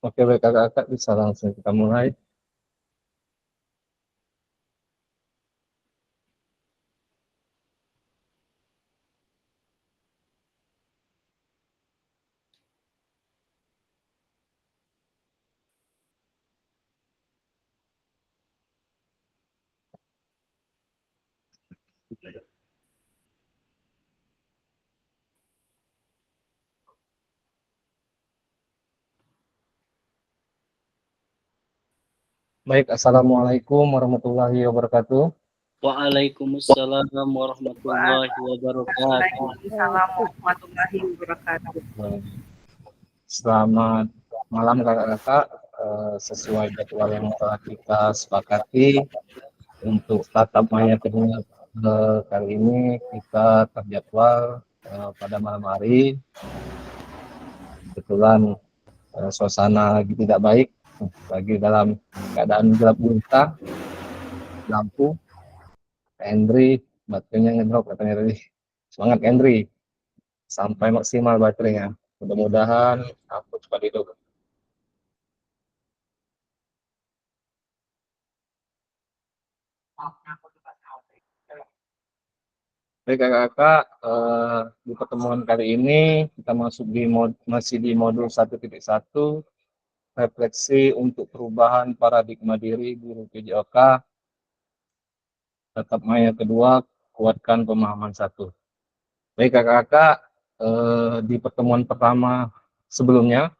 Oke, baik kakak-kakak, bisa langsung kita mulai. Baik, assalamualaikum warahmatullahi wabarakatuh. Waalaikumsalam warahmatullahi wabarakatuh. Waalaikumsalam warahmatullahi wabarakatuh. Selamat malam kakak-kakak. Sesuai jadwal yang telah kita sepakati untuk tatap maya kedua kali ini kita terjadwal pada malam hari. Kebetulan suasana lagi tidak baik, lagi dalam keadaan gelap gulita, lampu. Henry, baterainya ngedrop katanya tadi. Semangat Henry, sampai maksimal baterainya. Mudah-mudahan aku cepat hidup. Baik kakak-kakak, di pertemuan kali ini kita masuk masih di modul 1.1, refleksi untuk perubahan paradigma diri guru PJOK, tatap maya kedua, kuatkan pemahaman satu. Baik kakak-kakak, di pertemuan pertama sebelumnya,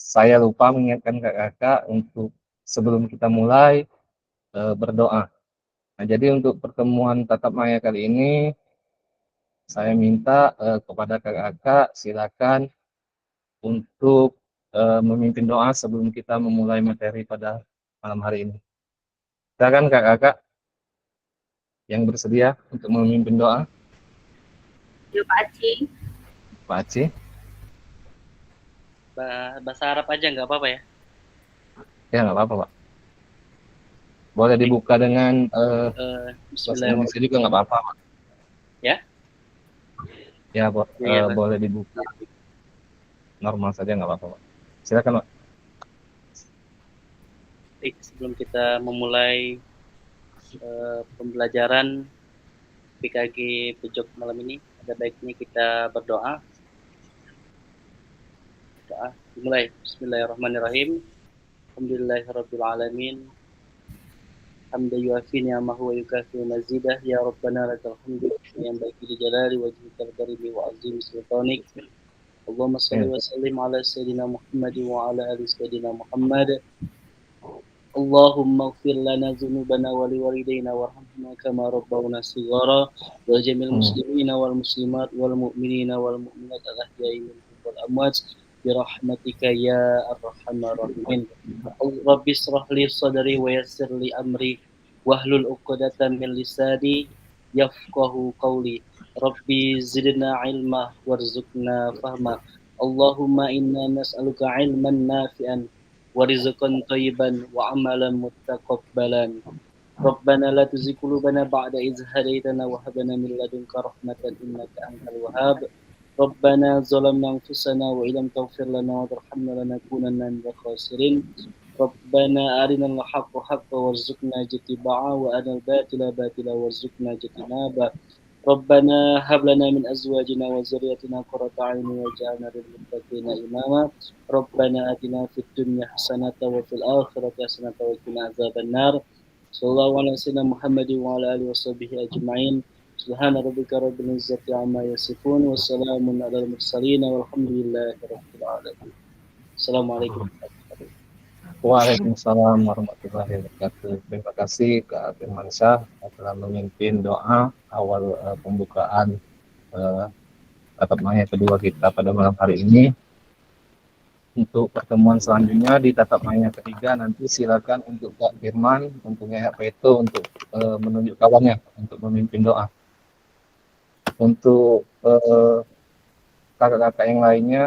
saya lupa mengingatkan kakak-kakak untuk sebelum kita mulai berdoa. Nah, jadi untuk pertemuan tatap maya kali ini, saya minta kepada kakak-kakak silakan untuk memimpin doa sebelum kita memulai materi pada malam hari ini. Silakan kakak-kakak yang bersedia untuk memimpin doa. Ya Pak Aci. Pak Aceh. Bahasa Arab aja nggak apa-apa ya? Ya nggak apa-apa Pak. Boleh dibuka dengan bahasa Indonesia Bismillahirrahmanirrahim. juga nggak apa-apa Pak. Ya? Ya Iya, Pak. boleh dibuka normal saja nggak apa-apa Pak. Silakan Pak. Baik, sebelum kita memulai pembelajaran PKG Pojok malam ini, ada baiknya kita berdoa. Doa dimulai. Bismillahirrahmanirrahim. Alhamdulillahirabbil alamin. Hamdan yuafi ni'amahu wa yukafi mazidah. Ya Rabbana lakal hamdu yang baik di jalali wajhikal karimi wa azim sultanik. Allahumma salli wa sallim ala sayyidina Muhammad wa ala ali sayyidina Muhammad. Allahumma ighfir lana dzunubana wa liwalidayna warhamna kama rabbawna shighara wa jamil muslimina wal muslimat wal mu'minina wal mu'minat al ahya'i minhum wal amwat bi rahmatika ya arhamar rahimin. Rabbi israh li sadri wa yassir li amri wahlul 'uqdatam min lisani yafqahu qawli. Rabbi zidna ilma warzuqna fahma. Allahumma inna nas'aluka ilman nafi'an ورزقا طيبا وعملا متقبلا ربنا لا تزغ قلوبنا بعد إذ هديتنا وهب لنا من لدنك رحمة إنك أنت الوهاب ربنا ظلمنا أنفسنا وإن لم تغفر لنا وترحمنا لنكونن من الخاسرين ربنا أرنا الحق حقا وارزقنا اتباعه وأرنا الباطل باطلا وارزقنا اجتنابه ربنا هب لنا من أزواجنا وذريتنا قرة أعين واجعلنا للمتقين إماما ربنا آتنا في الدنيا حسنة وفي الآخرة حسنة وقنا عذاب النار صلى الله على سيدنا محمد وعلى آله وصحبه أجمعين سبحان ربك رب العزة عما يصفون وسلام على المرسلين والحمد لله رب العالمين السلام عليكم. Waalaikumsalam warahmatullahi wabarakatuh. Terima kasih Kak Firmansyah telah memimpin doa awal pembukaan tatap maya kedua kita pada malam hari ini. Untuk pertemuan selanjutnya di tatap maya ketiga nanti silakan untuk Kak Firman mempunyai hak veto untuk menunjuk kawannya untuk memimpin doa. Untuk kakak-kakak yang lainnya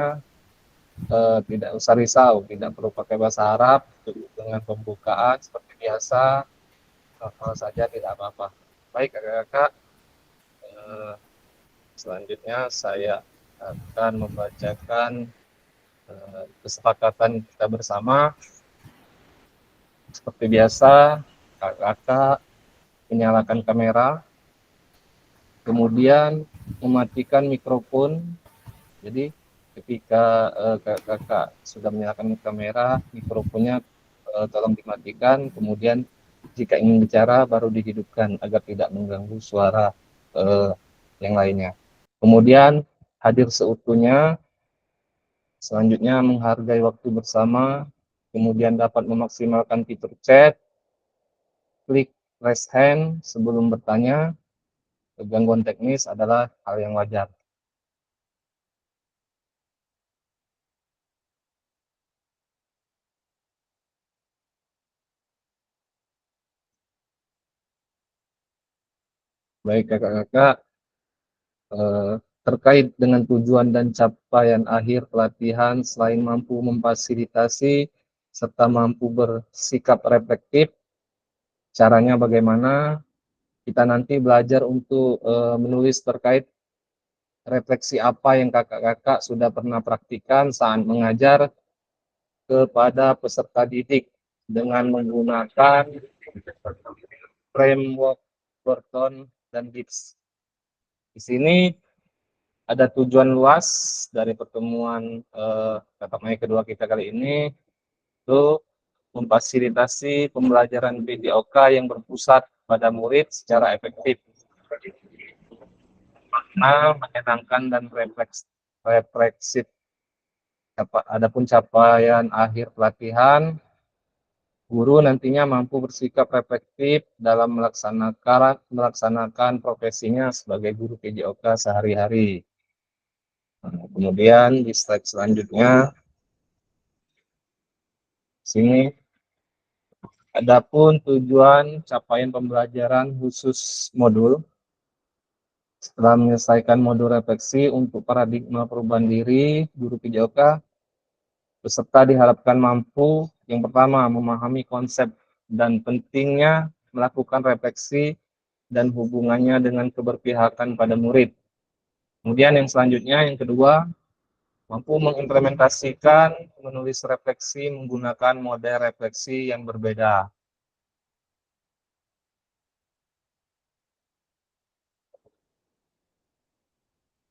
tidak usah risau, tidak perlu pakai bahasa Arab, dengan pembukaan seperti biasa, hafal saja tidak apa-apa. Baik kakak-kakak, selanjutnya saya akan membacakan kesepakatan kita bersama seperti biasa, kakak menyalakan kamera, kemudian mematikan mikrofon. Jadi ketika kakak sudah menyalakan kamera, mikrofonnya tolong dimatikan, kemudian jika ingin bicara baru dihidupkan agar tidak mengganggu suara yang lainnya. Kemudian hadir seutuhnya, selanjutnya menghargai waktu bersama, kemudian dapat memaksimalkan fitur chat, klik raise hand sebelum bertanya. Gangguan teknis adalah hal yang wajar. Baik kakak-kakak, terkait dengan tujuan dan capaian akhir pelatihan, selain mampu memfasilitasi serta mampu bersikap reflektif, caranya bagaimana? Kita nanti belajar untuk menulis terkait refleksi apa yang kakak-kakak sudah pernah praktikkan saat mengajar kepada peserta didik dengan menggunakan framework Burton dan Gibbs. Di sini ada tujuan luas dari pertemuan tatap muka kedua kita kali ini, itu memfasilitasi pembelajaran PJOK yang berpusat pada murid secara efektif, menyenangkan dan refleksif. Adapun capaian akhir pelatihan, guru nantinya mampu bersikap reflektif dalam melaksanakan profesinya sebagai guru PJOK sehari-hari. Kemudian di slide selanjutnya, sini adapun tujuan capaian pembelajaran khusus modul. Setelah menyelesaikan modul refleksi untuk paradigma perubahan diri guru PJOK, peserta diharapkan mampu yang pertama memahami konsep dan pentingnya melakukan refleksi dan hubungannya dengan keberpihakan pada murid. Kemudian yang selanjutnya, yang kedua, mampu mengimplementasikan menulis refleksi menggunakan model refleksi yang berbeda.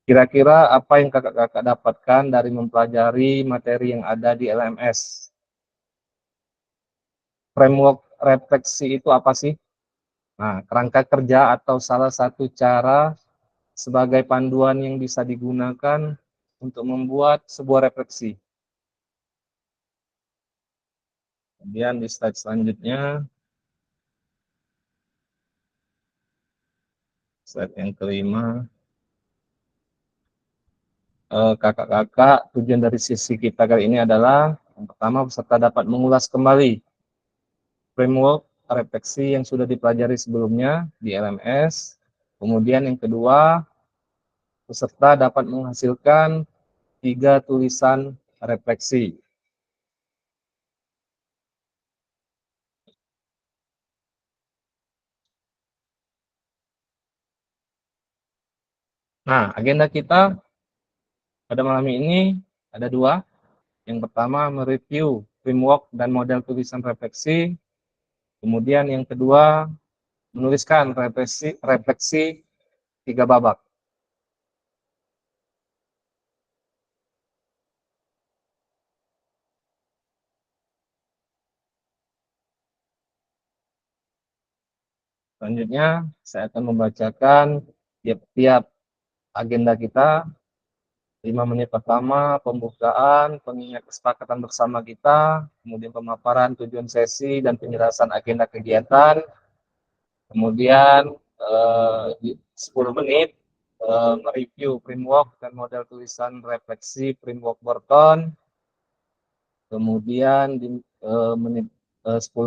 Kira-kira apa yang kakak-kakak dapatkan dari mempelajari materi yang ada di LMS? Framework refleksi itu apa sih? Nah, kerangka kerja atau salah satu cara sebagai panduan yang bisa digunakan untuk membuat sebuah refleksi. Kemudian di slide selanjutnya, slide yang kelima, kakak-kakak, tujuan dari sisi kita kali ini adalah yang pertama, peserta dapat mengulas kembali framework refleksi yang sudah dipelajari sebelumnya di LMS. Kemudian yang kedua, peserta dapat menghasilkan 3 tulisan refleksi. Nah, agenda kita pada malam ini ada 2. Yang pertama, mereview framework dan model tulisan refleksi. Kemudian yang kedua, menuliskan refleksi 3 babak. Selanjutnya, saya akan membacakan tiap-tiap agenda kita. 5 menit pertama, pembukaan, pengingat kesepakatan bersama kita, kemudian pemaparan tujuan sesi dan penjelasan agenda kegiatan. Kemudian 10 menit mereview framework dan model tulisan refleksi framework Burton. Kemudian di 10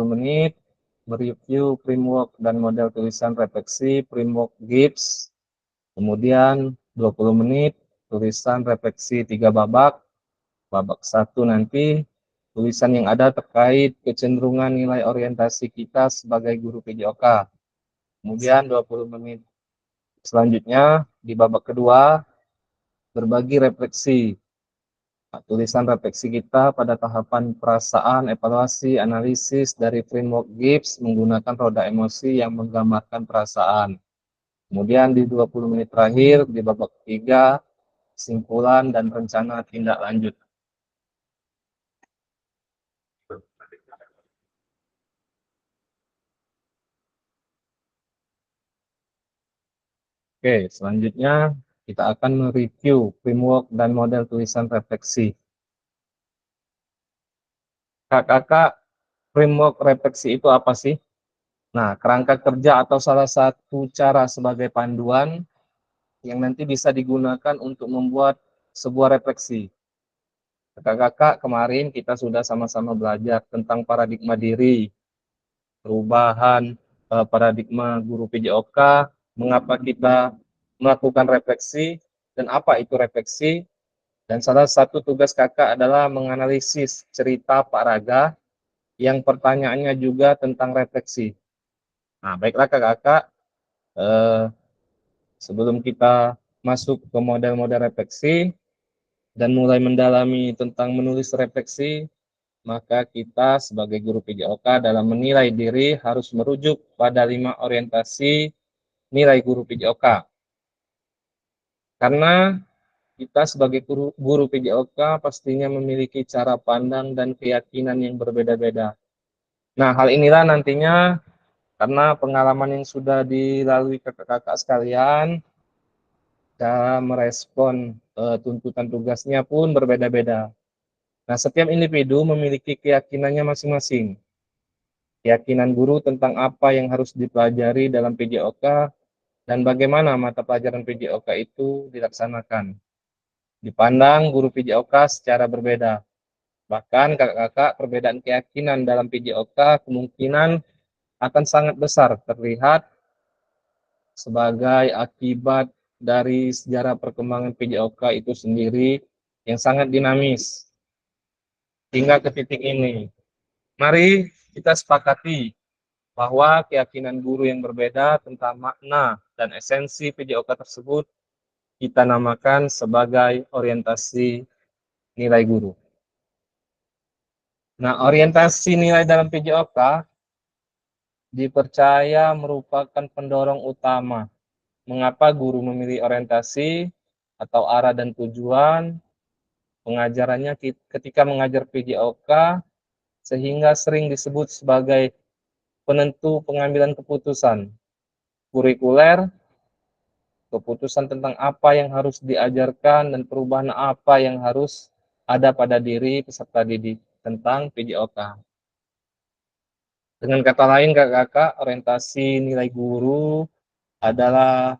menit mereview framework dan model tulisan refleksi framework Gibbs. Kemudian 20 menit tulisan refleksi 3 babak. Babak 1 nanti tulisan yang ada terkait kecenderungan nilai orientasi kita sebagai guru PJOK. Kemudian 20 menit selanjutnya di babak kedua berbagi refleksi Tulisan refleksi kita pada tahapan perasaan, evaluasi, analisis dari framework Gibbs menggunakan roda emosi yang menggambarkan perasaan. Kemudian di 20 menit terakhir, di babak ketiga, kesimpulan dan rencana tindak lanjut. Oke, selanjutnya kita akan mereview framework dan model tulisan refleksi. Kakak, framework refleksi itu apa sih? Nah, kerangka kerja atau salah satu cara sebagai panduan yang nanti bisa digunakan untuk membuat sebuah refleksi. Kakak-kakak, kemarin kita sudah sama-sama belajar tentang paradigma diri, perubahan paradigma guru PJOK, mengapa kita melakukan refleksi, dan apa itu refleksi. Dan salah satu tugas kakak adalah menganalisis cerita Pak Raga yang pertanyaannya juga tentang refleksi. Nah, baiklah kakak-kakak, sebelum kita masuk ke model-model refleksi dan mulai mendalami tentang menulis refleksi, maka kita sebagai guru PJOK dalam menilai diri harus merujuk pada 5 orientasi nilai guru PJOK. Karena kita sebagai guru PJOK pastinya memiliki cara pandang dan keyakinan yang berbeda-beda. Nah, hal inilah nantinya karena pengalaman yang sudah dilalui kakak-kakak sekalian, cara merespon tuntutan tugasnya pun berbeda-beda. Nah, setiap individu memiliki keyakinannya masing-masing. Keyakinan guru tentang apa yang harus dipelajari dalam PJOK dan bagaimana mata pelajaran PJOK itu dilaksanakan. Dipandang guru PJOK secara berbeda. Bahkan kakak-kakak, perbedaan keyakinan dalam PJOK kemungkinan akan sangat besar terlihat sebagai akibat dari sejarah perkembangan PJOK itu sendiri yang sangat dinamis hingga ke titik ini. Mari kita sepakati bahwa keyakinan guru yang berbeda tentang makna dan esensi PJOK tersebut kita namakan sebagai orientasi nilai guru. Nah, orientasi nilai dalam PJOK dipercaya merupakan pendorong utama mengapa guru memilih orientasi atau arah dan tujuan pengajarannya ketika mengajar PJOK, sehingga sering disebut sebagai penentu pengambilan keputusan kurikuler, keputusan tentang apa yang harus diajarkan dan perubahan apa yang harus ada pada diri peserta didik tentang PJOK. Dengan kata lain, kakak-kakak, orientasi nilai guru adalah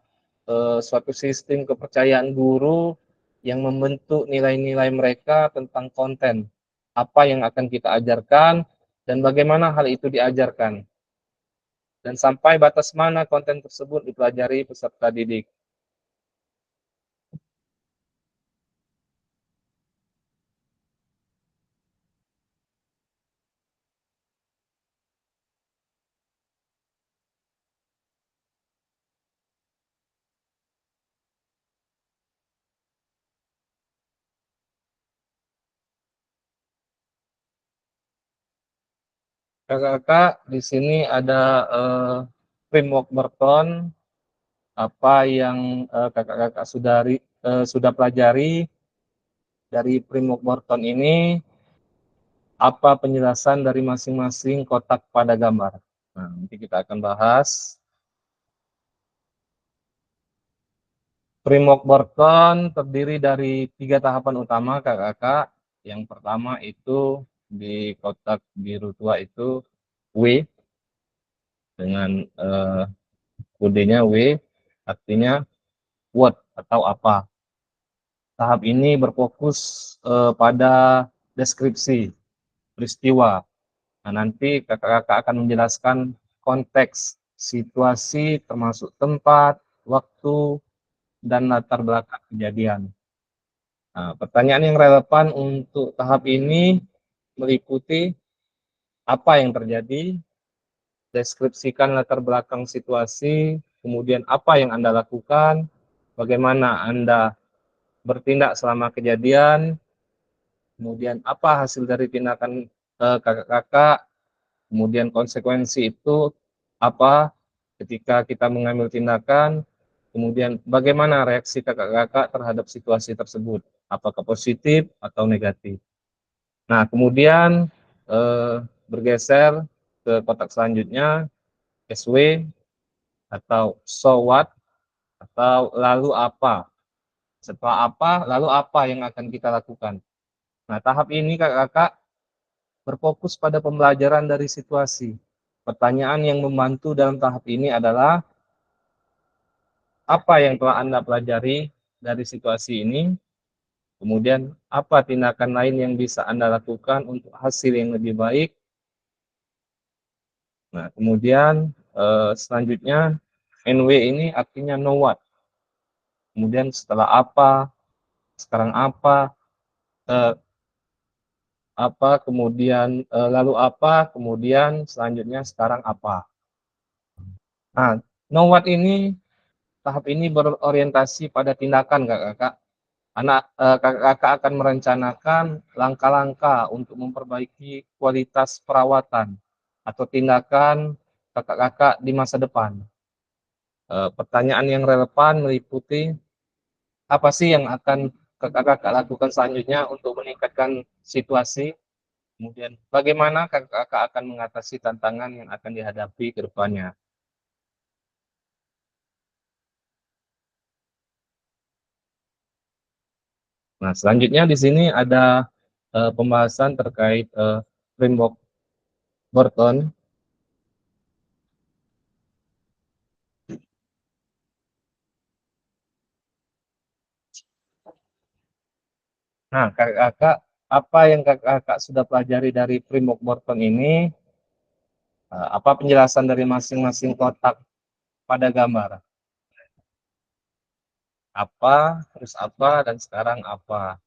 suatu sistem kepercayaan guru yang membentuk nilai-nilai mereka tentang konten, apa yang akan kita ajarkan, dan bagaimana hal itu diajarkan, dan sampai batas mana konten tersebut dipelajari peserta didik. Kakak-kakak, di sini ada framework Burton, apa yang kakak-kakak sudah pelajari dari framework Burton ini, apa penjelasan dari masing-masing kotak pada gambar. Nah, nanti kita akan bahas. Framework Burton terdiri dari 3 tahapan utama, kakak-kakak. Yang pertama itu di kotak biru tua itu W, dengan kodenya W, artinya what atau apa. Tahap ini berfokus pada deskripsi peristiwa. Nah, nanti kakak-kakak akan menjelaskan konteks, situasi, termasuk tempat, waktu, dan latar belakang kejadian. Nah, pertanyaan yang relevan untuk tahap ini meliputi apa yang terjadi, deskripsikan latar belakang situasi, kemudian apa yang Anda lakukan, bagaimana Anda bertindak selama kejadian, kemudian apa hasil dari tindakan kakak-kakak, kemudian konsekuensi itu apa ketika kita mengambil tindakan, kemudian bagaimana reaksi kakak-kakak terhadap situasi tersebut, apakah positif atau negatif. Nah, kemudian bergeser ke kotak selanjutnya, SW atau so what, atau lalu apa. Setelah apa, lalu apa yang akan kita lakukan. Nah, tahap ini kakak-kakak berfokus pada pembelajaran dari situasi. Pertanyaan yang membantu dalam tahap ini adalah, apa yang telah Anda pelajari dari situasi ini, kemudian apa tindakan lain yang bisa Anda lakukan untuk hasil yang lebih baik. Nah, kemudian selanjutnya NW ini artinya know what. Kemudian setelah apa, sekarang apa, kemudian lalu apa, kemudian selanjutnya sekarang apa. Nah, know what ini, tahap ini berorientasi pada tindakan kakak-kakak. Kakak-kakak akan merencanakan langkah-langkah untuk memperbaiki kualitas perawatan atau tindakan kakak-kakak di masa depan. Pertanyaan yang relevan meliputi, apa sih yang akan kakak-kakak lakukan selanjutnya untuk meningkatkan situasi, kemudian bagaimana kakak-kakak akan mengatasi tantangan yang akan dihadapi ke depannya. Nah, selanjutnya di sini ada pembahasan terkait framework Burton. Nah, kakak-kakak, apa yang kakak-kakak sudah pelajari dari framework Burton ini? Apa penjelasan dari masing-masing kotak pada gambar? Apa, terus apa, dan sekarang apa?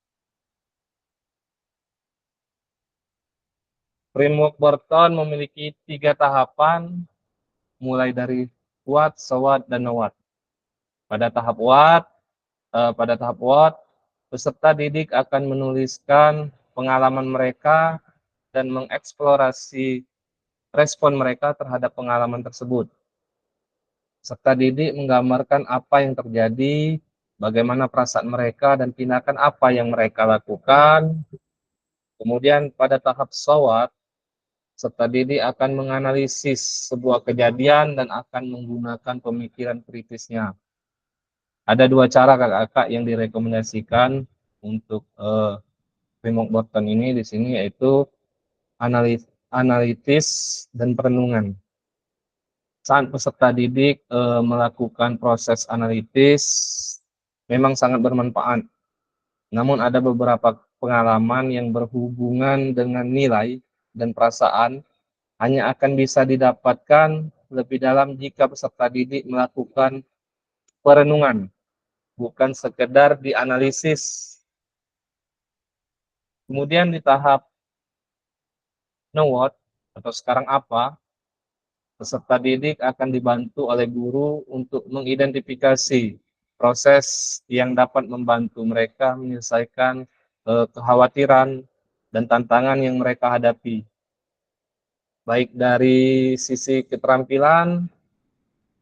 Framework Burton memiliki 3 tahapan, mulai dari what, so what, dan know what. Pada tahap what, peserta didik akan menuliskan pengalaman mereka dan mengeksplorasi respon mereka terhadap pengalaman tersebut. Peserta didik menggambarkan apa yang terjadi, bagaimana perasaan mereka, dan tindakan apa yang mereka lakukan. Kemudian pada tahap so what, peserta didik akan menganalisis sebuah kejadian dan akan menggunakan pemikiran kritisnya. Ada 2 cara kakak-kakak yang direkomendasikan untuk framework Burton ini di sini, yaitu analitis dan perenungan. Saat peserta didik melakukan proses analitis memang sangat bermanfaat. Namun ada beberapa pengalaman yang berhubungan dengan nilai dan perasaan hanya akan bisa didapatkan lebih dalam jika peserta didik melakukan perenungan, bukan sekedar dianalisis. Kemudian di tahap know what atau sekarang apa, peserta didik akan dibantu oleh guru untuk mengidentifikasi proses yang dapat membantu mereka menyelesaikan kekhawatiran dan tantangan yang mereka hadapi, baik dari sisi keterampilan,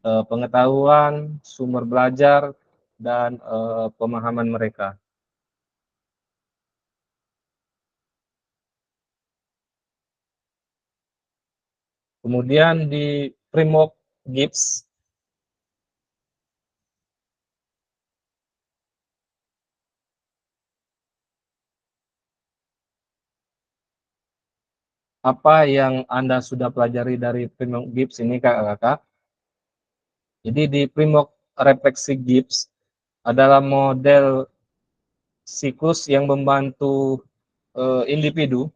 pengetahuan, sumber belajar, dan pemahaman mereka. Kemudian di framework Gibbs, apa yang Anda sudah pelajari dari framework Gibbs ini kakak-kakak? Jadi di framework refleksi Gibbs adalah model siklus yang membantu individu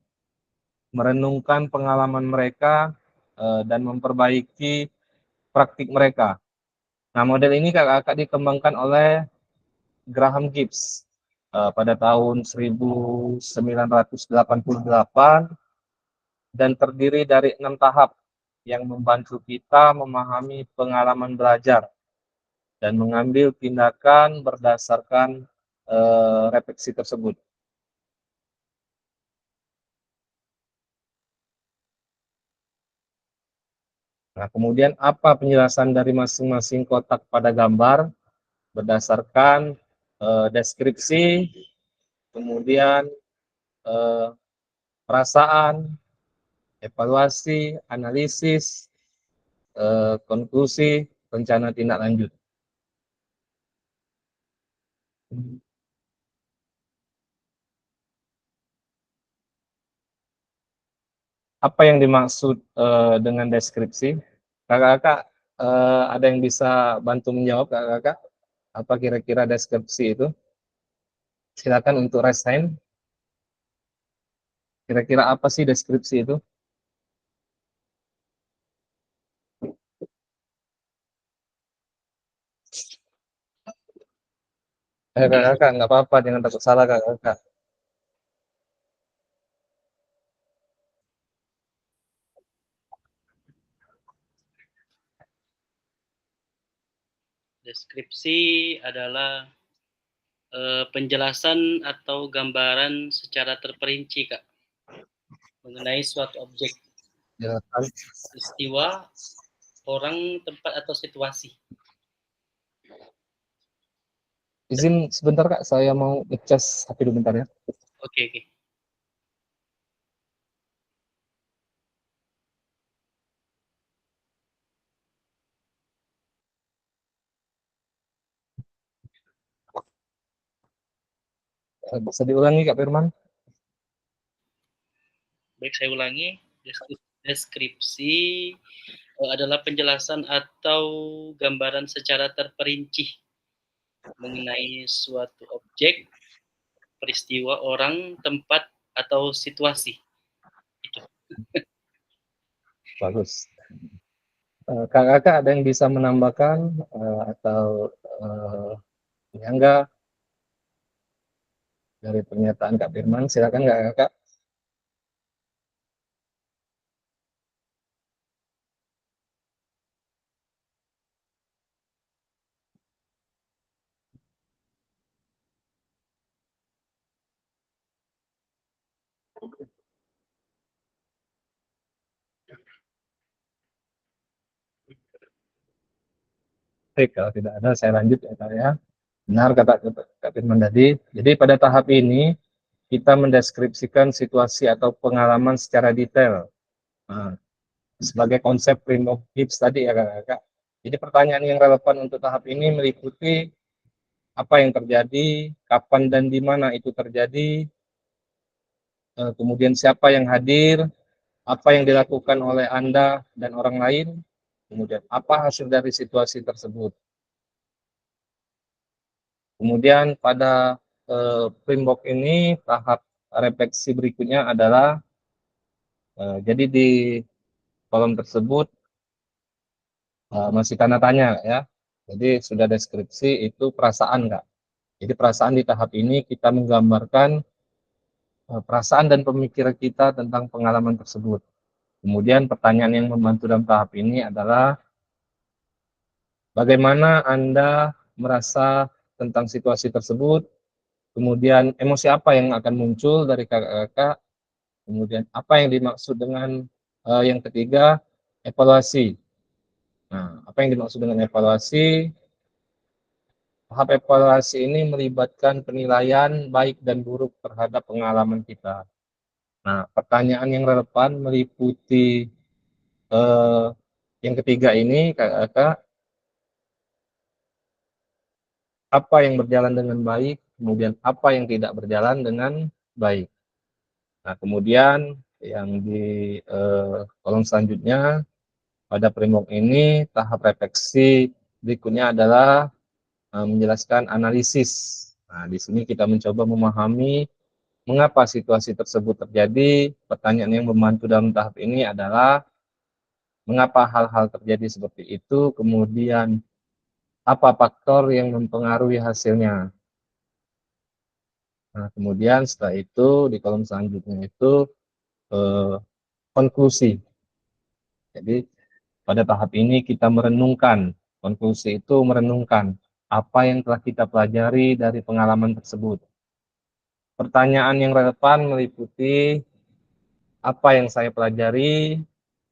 merenungkan pengalaman mereka dan memperbaiki praktik mereka. Nah, model ini kakak-kakak dikembangkan oleh Graham Gibbs pada tahun 1988 dan terdiri dari 6 tahap yang membantu kita memahami pengalaman belajar dan mengambil tindakan berdasarkan refleksi tersebut. Nah, kemudian apa penjelasan dari masing-masing kotak pada gambar berdasarkan deskripsi, kemudian perasaan, evaluasi, analisis, konklusi, rencana tindak lanjut. Apa yang dimaksud dengan deskripsi? Kakak-kakak ada yang bisa bantu menjawab, kakak-kakak? Apa kira-kira deskripsi itu? Silakan untuk raise hand. Kira-kira apa sih deskripsi itu? Kakak-kakak nggak apa-apa, jangan takut salah kakak-kakak. Deskripsi adalah penjelasan atau gambaran secara terperinci, Kak, mengenai suatu objek, Silakan. peristiwa, orang, tempat, atau situasi. Izin sebentar kak, saya mau ngecas HP dulu bentar ya. Oke, oke. Bisa diulangi Kak Firman? Baik, saya ulangi. Deskripsi adalah penjelasan atau gambaran secara terperinci mengenai suatu objek, peristiwa, orang, tempat, atau situasi. Itu. Bagus. Kakak ada yang bisa menambahkan atau menyanggah dari pernyataan Kak Firman? Silakan kakak. Baik, kalau tidak ada saya lanjut ya Kak ya. Benar kata Kak Firman tadi. Jadi pada tahap ini kita mendeskripsikan situasi atau pengalaman secara detail. Nah, sebagai konsep frame of Gibbs tadi ya kakak. Jadi pertanyaan yang relevan untuk tahap ini meliputi apa yang terjadi, kapan dan di mana itu terjadi, kemudian siapa yang hadir, apa yang dilakukan oleh Anda dan orang lain, kemudian apa hasil dari situasi tersebut. Kemudian pada framework ini tahap refleksi berikutnya adalah jadi di kolom tersebut masih tanda tanya ya. Jadi sudah deskripsi itu perasaan Kak. Jadi perasaan di tahap ini kita menggambarkan perasaan dan pemikiran kita tentang pengalaman tersebut. Kemudian pertanyaan yang membantu dalam tahap ini adalah bagaimana Anda merasa tentang situasi tersebut, kemudian emosi apa yang akan muncul dari kakak-kakak, kemudian apa yang dimaksud dengan yang ketiga, evaluasi. Nah, apa yang dimaksud dengan evaluasi? Tahap evaluasi ini melibatkan penilaian baik dan buruk terhadap pengalaman kita. Nah, pertanyaan yang relevan meliputi yang ketiga ini, kakak, apa yang berjalan dengan baik, kemudian apa yang tidak berjalan dengan baik. Nah, kemudian yang di kolom selanjutnya, pada framework ini, tahap refleksi berikutnya adalah menjelaskan analisis. Nah, di sini kita mencoba memahami mengapa situasi tersebut terjadi. Pertanyaan yang membantu dalam tahap ini adalah mengapa hal-hal terjadi seperti itu, kemudian apa faktor yang mempengaruhi hasilnya. Nah, kemudian setelah itu di kolom selanjutnya itu konklusi. Jadi pada tahap ini kita merenungkan, konklusi itu merenungkan apa yang telah kita pelajari dari pengalaman tersebut. Pertanyaan yang relevan meliputi apa yang saya pelajari,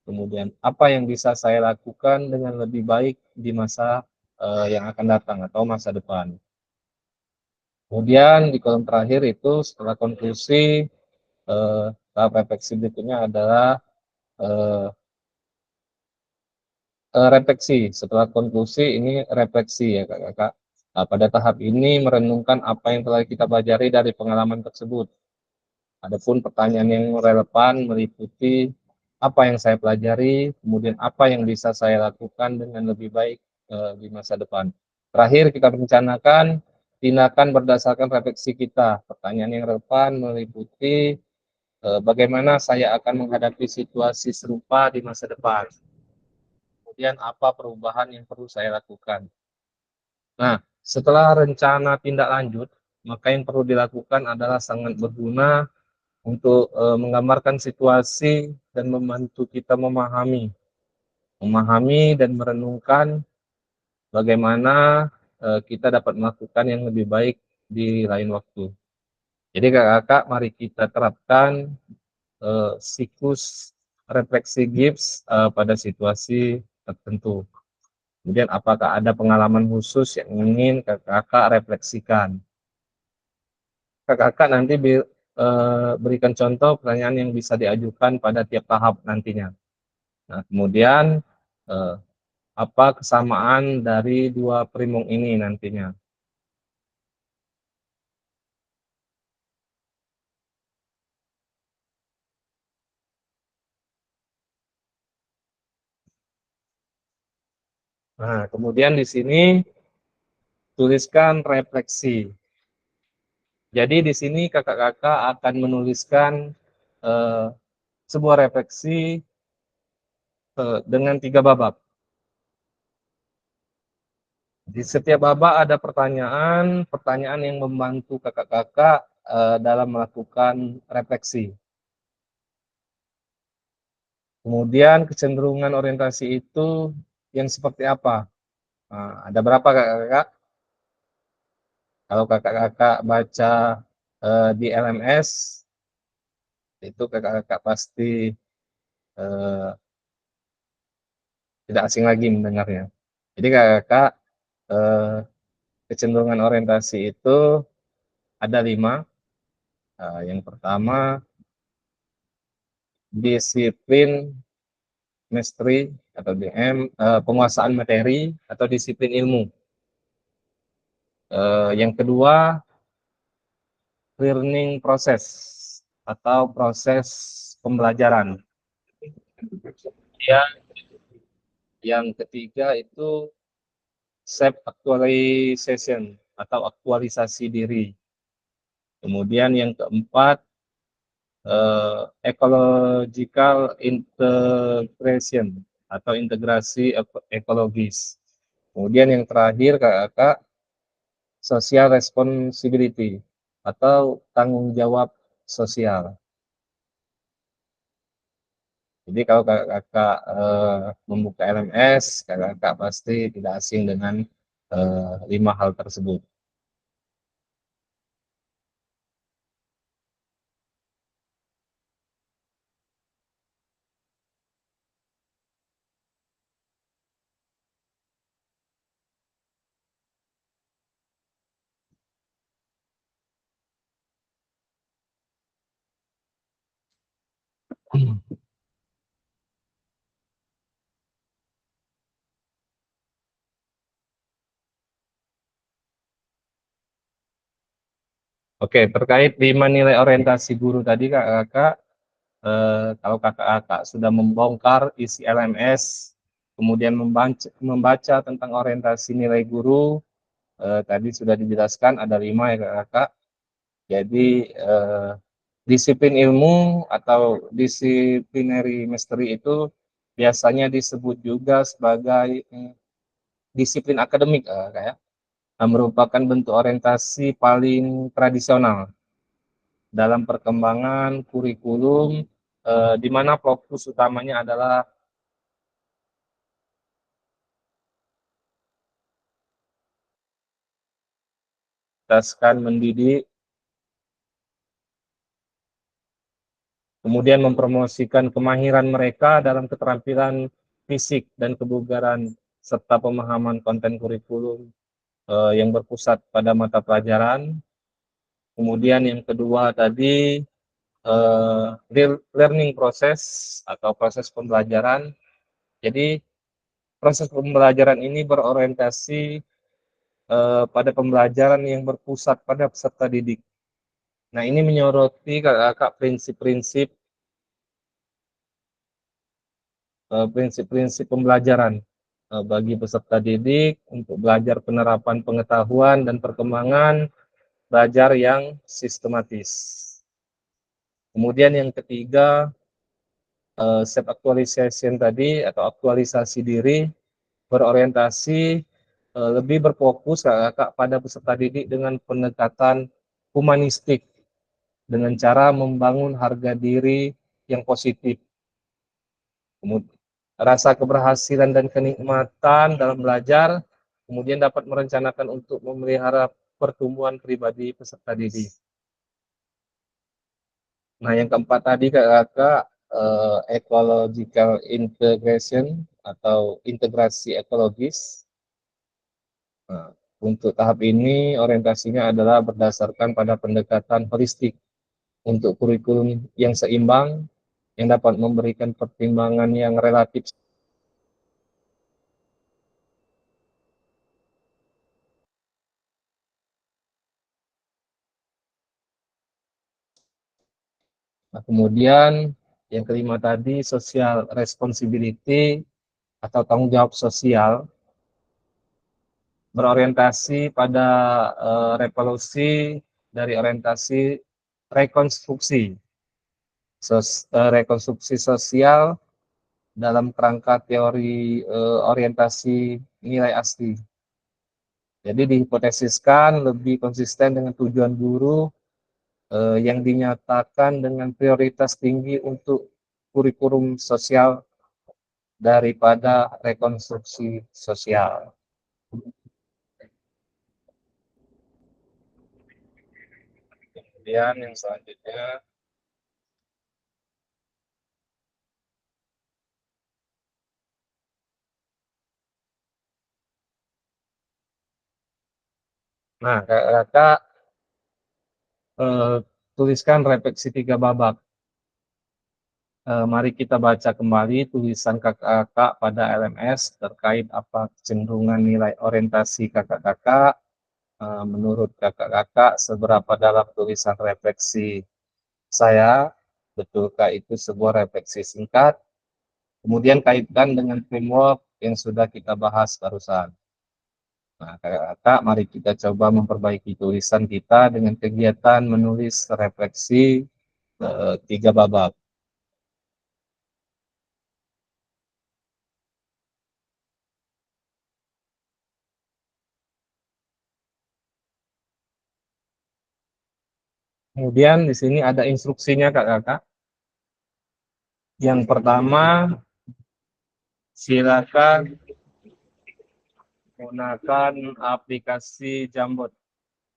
kemudian apa yang bisa saya lakukan dengan lebih baik di masa yang akan datang atau masa depan. Kemudian di kolom terakhir itu setelah konklusi, tahap refleksi berikutnya adalah refleksi. Setelah konklusi ini refleksi ya kakak-kakak. Nah, pada tahap ini merenungkan apa yang telah kita pelajari dari pengalaman tersebut. Adapun pertanyaan yang relevan meliputi apa yang saya pelajari, kemudian apa yang bisa saya lakukan dengan lebih baik di masa depan. Terakhir kita merencanakan tindakan berdasarkan refleksi kita. Pertanyaan yang relevan meliputi bagaimana saya akan menghadapi situasi serupa di masa depan. Kemudian apa perubahan yang perlu saya lakukan. Nah, setelah rencana tindak lanjut, maka yang perlu dilakukan adalah sangat berguna untuk menggambarkan situasi dan membantu kita memahami dan merenungkan bagaimana kita dapat melakukan yang lebih baik di lain waktu. Jadi kakak-kakak, mari kita terapkan siklus refleksi Gibbs pada situasi tertentu. Kemudian apakah ada pengalaman khusus yang ingin kakak-kakak refleksikan? Kakak-kakak nanti berikan contoh pertanyaan yang bisa diajukan pada tiap tahap nantinya. Nah, kemudian apa kesamaan dari dua primung ini nantinya? Nah, kemudian di sini tuliskan refleksi. Jadi di sini kakak-kakak akan menuliskan sebuah refleksi dengan 3 babak. Di setiap babak ada pertanyaan yang membantu kakak-kakak dalam melakukan refleksi. Kemudian kecenderungan orientasi itu yang seperti apa? Nah, ada berapa kakak-kakak? Kalau kakak-kakak baca di LMS, itu kakak-kakak pasti eh, tidak asing lagi mendengarnya. Jadi kakak-kakak kecenderungan orientasi itu ada 5. Yang pertama disiplin mastery atau DM, penguasaan materi atau disiplin ilmu. Yang kedua learning process atau proses pembelajaran. Ya, yang ketiga itu self actualization atau aktualisasi diri. Kemudian yang keempat ecological integration atau integrasi ekologis. Kemudian yang terakhir kakak social responsibility atau tanggung jawab sosial. Jadi kalau kakak membuka LMS, kakak pasti tidak asing dengan 5 hal tersebut. Oke, terkait 5 nilai orientasi guru tadi kakak, kalau kakak sudah membongkar isi LMS, kemudian membaca tentang orientasi nilai guru, tadi sudah dijelaskan ada 5 ya kakak. Jadi disiplin ilmu atau disciplinary mastery itu biasanya disebut juga sebagai disiplin akademik, kayak merupakan bentuk orientasi paling tradisional dalam perkembangan kurikulum, di mana fokus utamanya adalah mendidik, kemudian mempromosikan kemahiran mereka dalam keterampilan fisik dan kebugaran, serta pemahaman konten kurikulum yang berpusat pada mata pelajaran. Kemudian yang kedua tadi learning proses atau proses pembelajaran. Jadi proses pembelajaran ini berorientasi pada pembelajaran yang berpusat pada peserta didik. Nah, ini menyoroti kakak prinsip-prinsip pembelajaran bagi peserta didik untuk belajar penerapan pengetahuan dan perkembangan belajar yang sistematis. Kemudian yang ketiga, self actualization tadi atau aktualisasi diri berorientasi lebih berfokus kakak pada peserta didik dengan pendekatan humanistik dengan cara membangun harga diri yang positif. Kemudian rasa keberhasilan dan kenikmatan dalam belajar, kemudian dapat merencanakan untuk memelihara pertumbuhan pribadi peserta didik. Nah, yang keempat tadi kakak ecological integration atau integrasi ekologis. Nah, untuk tahap ini orientasinya adalah berdasarkan pada pendekatan holistik untuk kurikulum yang seimbang yang dapat memberikan pertimbangan yang relatif. Nah, kemudian yang kelima tadi social responsibility atau tanggung jawab sosial berorientasi pada revolusi dari orientasi rekonstruksi rekonstruksi sosial dalam kerangka teori orientasi nilai asli. Jadi dihipotesiskan lebih konsisten dengan tujuan guru yang dinyatakan dengan prioritas tinggi untuk kurikulum sosial daripada rekonstruksi sosial. Kemudian yang selanjutnya, nah kakak tuliskan refleksi 3 babak. Mari kita baca kembali tulisan kakak-kakak pada LMS terkait apa kecenderungan nilai orientasi kakak-kakak. Menurut kakak-kakak seberapa dalam tulisan refleksi saya, betulkah itu sebuah refleksi singkat? Kemudian kaitkan dengan framework yang sudah kita bahas barusan. Nah, kakak-kakak, mari kita coba memperbaiki tulisan kita dengan kegiatan menulis refleksi 3 babak. Kemudian di sini ada instruksinya kakak-kakak. Yang pertama, silakan menggunakan aplikasi Jambot.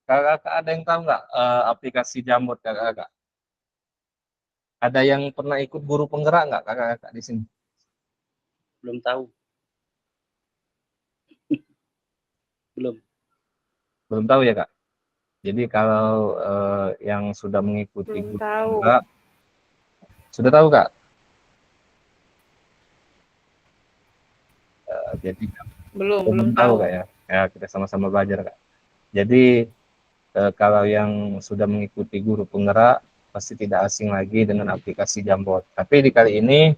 Kakak-kakak ada yang tahu nggak aplikasi Jambot kakak-kakak? Ada yang pernah ikut guru penggerak nggak kakak-kakak di sini? Belum tahu. Belum tahu ya kak? Jadi kalau yang sudah mengikuti Belum guru tahu. penggerak, sudah tahu kak? Jadi Belum tahu tahu. kak ya? Ya kita sama-sama belajar kak. Jadi kalau yang sudah mengikuti guru penggerak pasti tidak asing lagi dengan aplikasi Jambot. Tapi di kali ini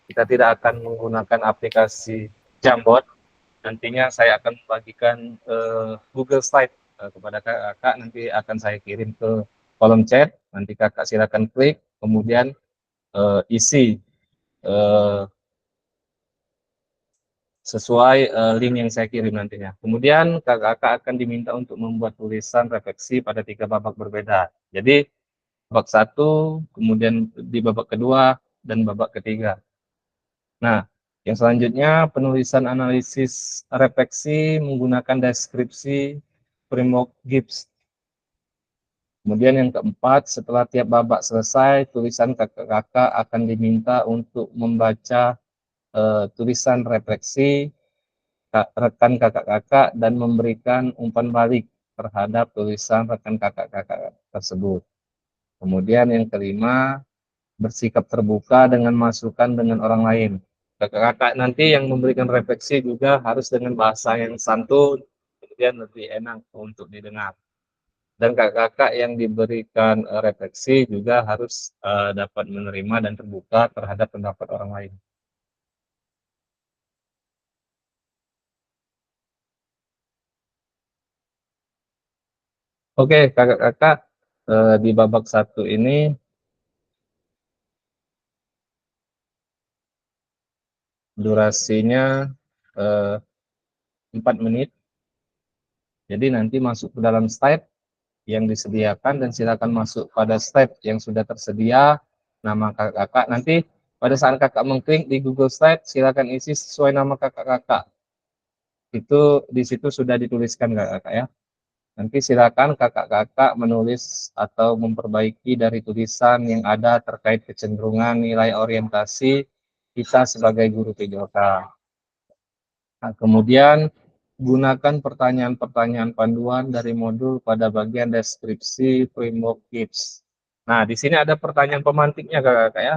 kita tidak akan menggunakan aplikasi Jambot. Nantinya saya akan membagikan Google Slide kepada kakak. Nanti akan saya kirim ke kolom chat. Nanti kakak silakan klik, kemudian isi sesuai link yang saya kirim nantinya. Kemudian kakak akan diminta untuk membuat tulisan refleksi pada 3 babak berbeda. Jadi babak 1, kemudian di babak kedua, dan babak ketiga. Nah, yang selanjutnya penulisan analisis refleksi menggunakan deskripsi framework Gibbs. Kemudian yang keempat, setelah tiap babak selesai, tulisan kakak-kakak akan diminta untuk membaca tulisan refleksi rekan kakak-kakak dan memberikan umpan balik terhadap tulisan rekan kakak-kakak tersebut. Kemudian yang kelima, bersikap terbuka dengan masukan dengan orang lain. Kakak-kakak nanti yang memberikan refleksi juga harus dengan bahasa yang santun, kemudian lebih enak untuk didengar. Dan kakak-kakak yang diberikan refleksi juga harus dapat menerima dan terbuka terhadap pendapat orang lain. Oke, kakak-kakak, di babak satu ini durasinya 4 menit. Jadi nanti masuk ke dalam slide yang disediakan dan silakan masuk pada slide yang sudah tersedia nama kakak-kakak. Nanti pada saat kakak mengklik di Google Slide, silakan isi sesuai nama kakak-kakak. Itu di situ sudah dituliskan kakak-kakak ya. Nanti silakan kakak-kakak menulis atau memperbaiki dari tulisan yang ada terkait kecenderungan nilai orientasi kita sebagai guru PJOK. Nah, kemudian gunakan pertanyaan-pertanyaan panduan dari modul pada bagian deskripsi framework tips. Nah, di sini ada pertanyaan pemantiknya kakak-kakak ya.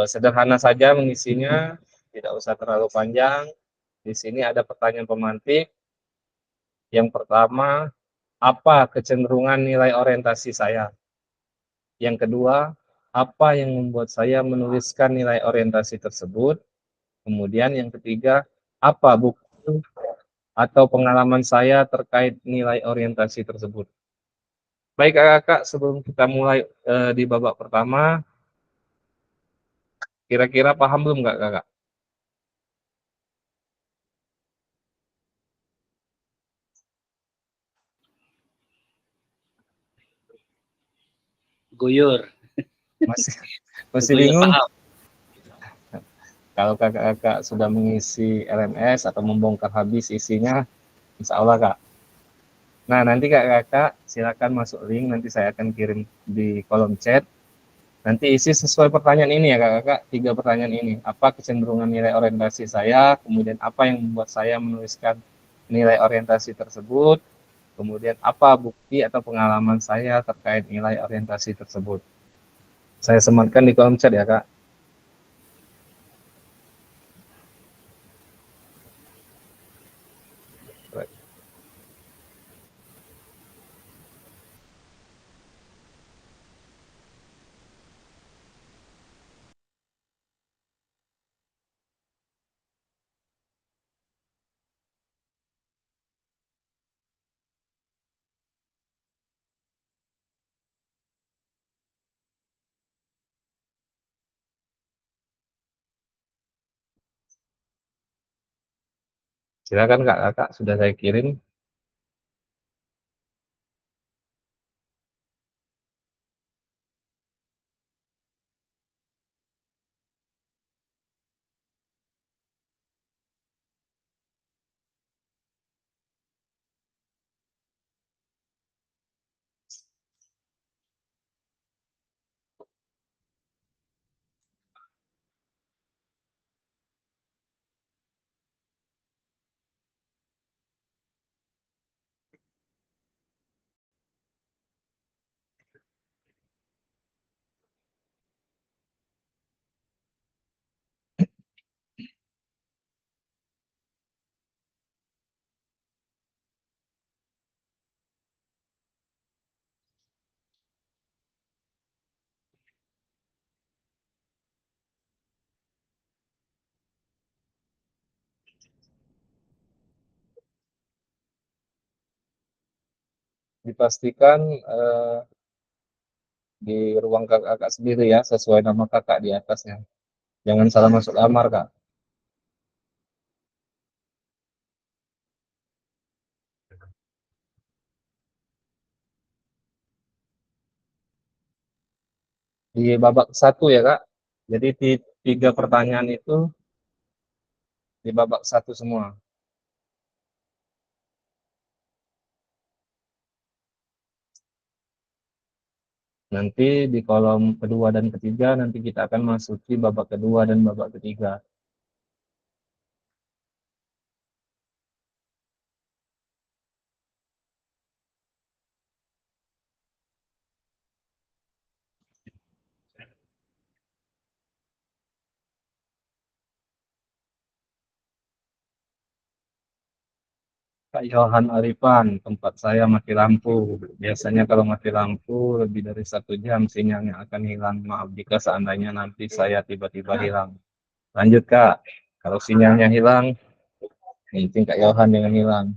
Sederhana saja mengisinya, tidak usah terlalu panjang. Di sini ada pertanyaan pemantik. Yang pertama, apa kecenderungan nilai orientasi saya? Yang kedua, apa yang membuat saya menuliskan nilai orientasi tersebut? Kemudian yang ketiga, apa bukti atau pengalaman saya terkait nilai orientasi tersebut? Baik kakak, sebelum kita mulai di babak pertama, kira-kira paham belum nggak kakak? Guyur. Masih masih Guyur bingung? paham. Kalau kakak-kakak sudah mengisi LMS atau membongkar habis isinya, insya Allah kak. Nah nanti kakak-kakak silakan masuk link, nanti saya akan kirim di kolom chat. Nanti isi sesuai pertanyaan ini ya kakak-kakak, 3 pertanyaan ini. Apa kecenderungan nilai orientasi saya, kemudian apa yang membuat saya menuliskan nilai orientasi tersebut, kemudian apa bukti atau pengalaman saya terkait nilai orientasi tersebut. Saya sematkan di kolom chat ya kak. Silakan kak, kakak sudah saya kirim. Dipastikan di ruang kakak sendiri ya, sesuai nama kakak di atasnya. Jangan salah masuk kamar kak. Di babak satu ya kak. Jadi di 3 pertanyaan itu di babak satu semua. Nanti di kolom kedua dan ketiga nanti kita akan masuki babak kedua dan babak ketiga. Kak Yohan Arifan, tempat saya mati lampu. Biasanya kalau mati lampu lebih dari 1 jam sinyalnya akan hilang. Maaf jika seandainya nanti saya tiba-tiba hilang. Lanjut Kak, kalau sinyalnya hilang, mungkin Kak Yohan yang hilang.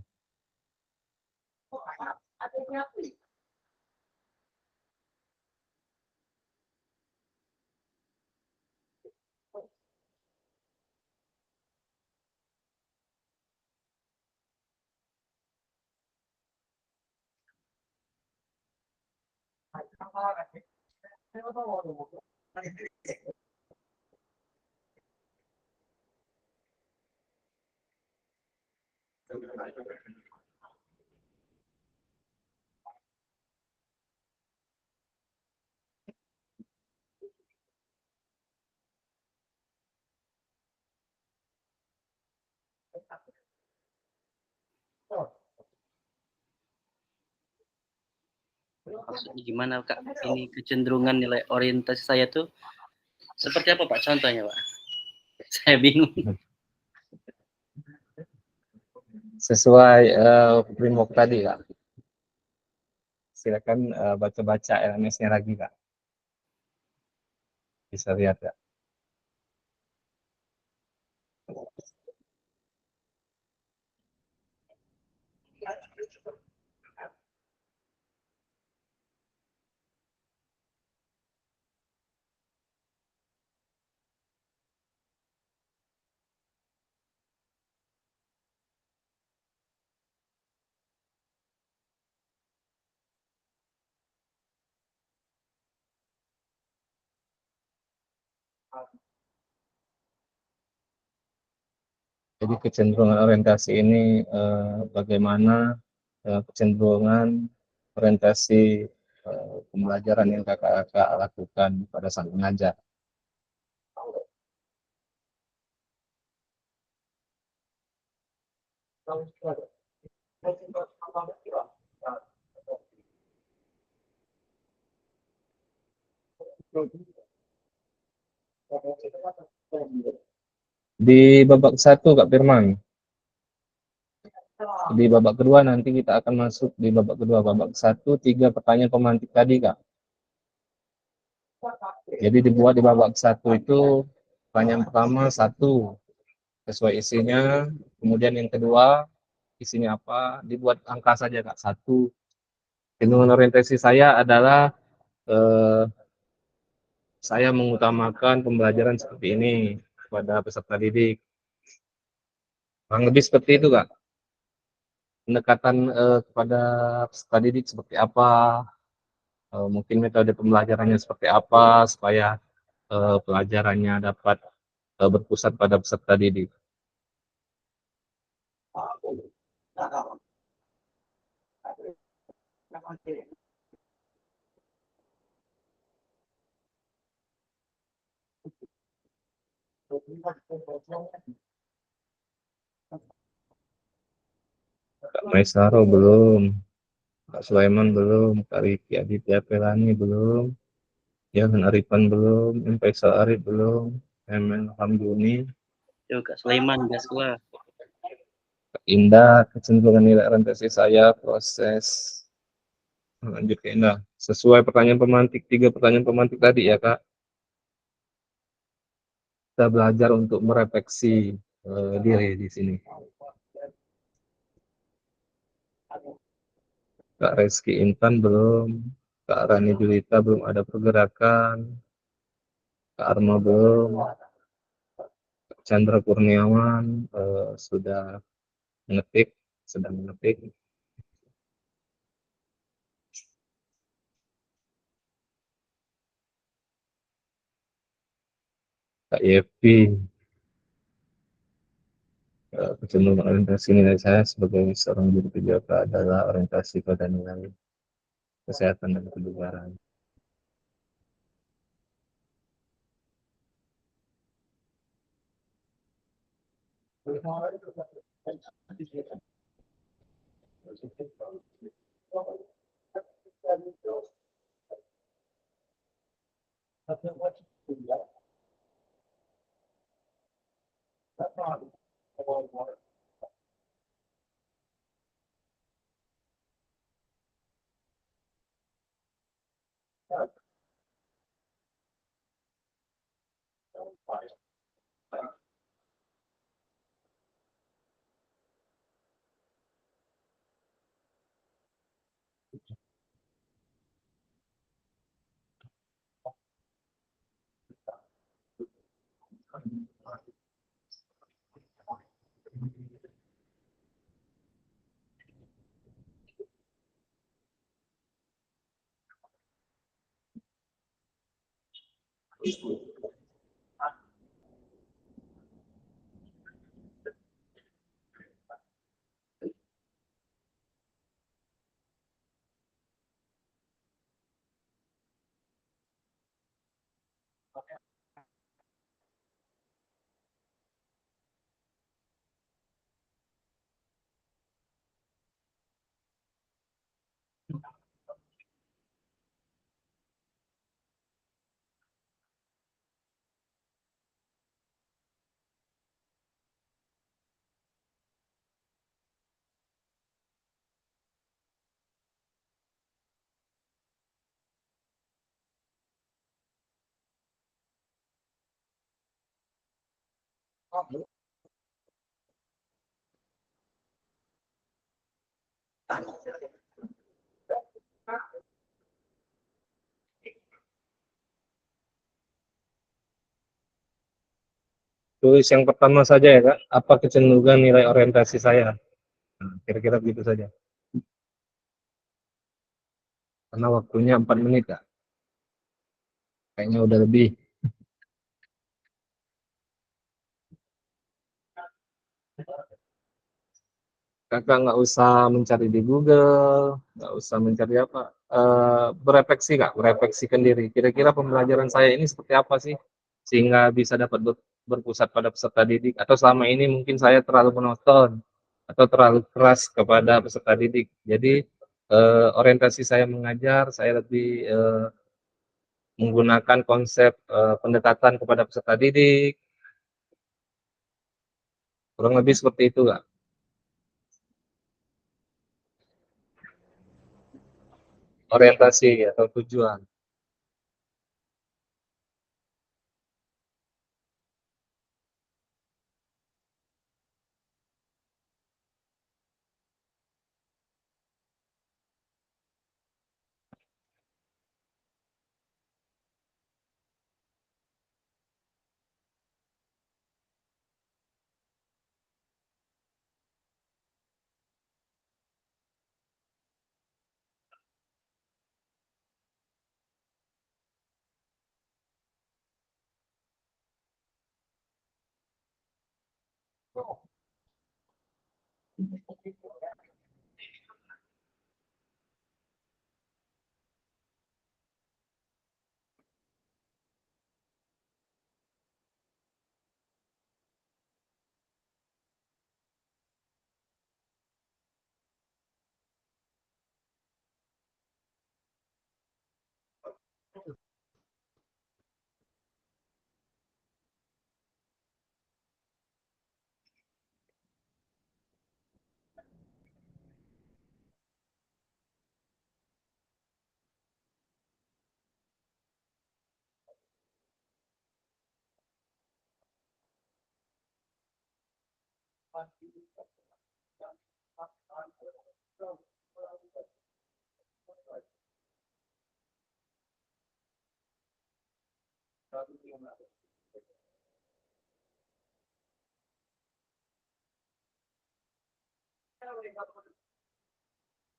Maksudnya gimana Kak? Ini kecenderungan nilai orientasi saya tuh seperti apa Pak? Contohnya Pak? Saya bingung. Sesuai framework tadi Kak. Silakan baca-baca LMS-nya lagi Kak. Bisa lihat Kak. Jadi kecenderungan orientasi ini bagaimana kecenderungan orientasi pembelajaran yang kakak-kakak lakukan pada saat mengajar. Di babak satu Kak Firman, di babak kedua nanti kita akan masuk di babak kedua. Babak satu 3 pertanyaan pemantik tadi Kak. Jadi dibuat di babak satu itu pertanyaan pertama 1 sesuai isinya, kemudian yang kedua isinya apa, dibuat angka saja Kak 1. Hitungan orientasi saya adalah eh, saya mengutamakan pembelajaran seperti ini kepada peserta didik. Kurang lebih seperti itu Kak. Pendekatan kepada peserta didik seperti apa, mungkin metode pembelajarannya seperti apa supaya pelajarannya dapat berpusat pada peserta didik. Kak Maisaro belum, Kak Sulaiman belum, Kak Riki Aditya Pelani belum, Johan Arifan belum, Faisal Arif belum, Emen Hamduni, Yo Kak Sulaiman, gas lah. Kak Indah, kecenderungan nilai orientasi saya proses. Lanjut ke Indah. Sesuai pertanyaan pemantik, 3 pertanyaan pemantik tadi ya Kak. Kita belajar untuk merefleksi diri di sini. Kak Reski Intan belum, Kak Rani Julita belum ada pergerakan, Kak Arma belum, Kak Chandra Kurniawan sudah mengetik, sedang mengetik. Kak Yevi, kecenderungan orientasi nilai saya sebagai seorang guru PJK adalah orientasi pada nilai kesehatan dan kebugaran. Tulis yang pertama saja ya Kak, apa kecenderungan nilai orientasi saya? Nah, kira-kira begitu saja. Karena waktunya 4 menit Kak. Kayaknya udah lebih. Kakak nggak usah mencari di Google, nggak usah mencari apa. Berefleksi Kak, merefleksikan diri. Kira-kira pembelajaran saya ini seperti apa sih? Sehingga bisa dapat berpusat pada peserta didik. Atau selama ini mungkin saya terlalu monoton atau terlalu keras kepada peserta didik. Jadi orientasi saya mengajar, saya lebih menggunakan konsep pendekatan kepada peserta didik. Kurang lebih seperti itu Kak. Orientasi atau tujuan.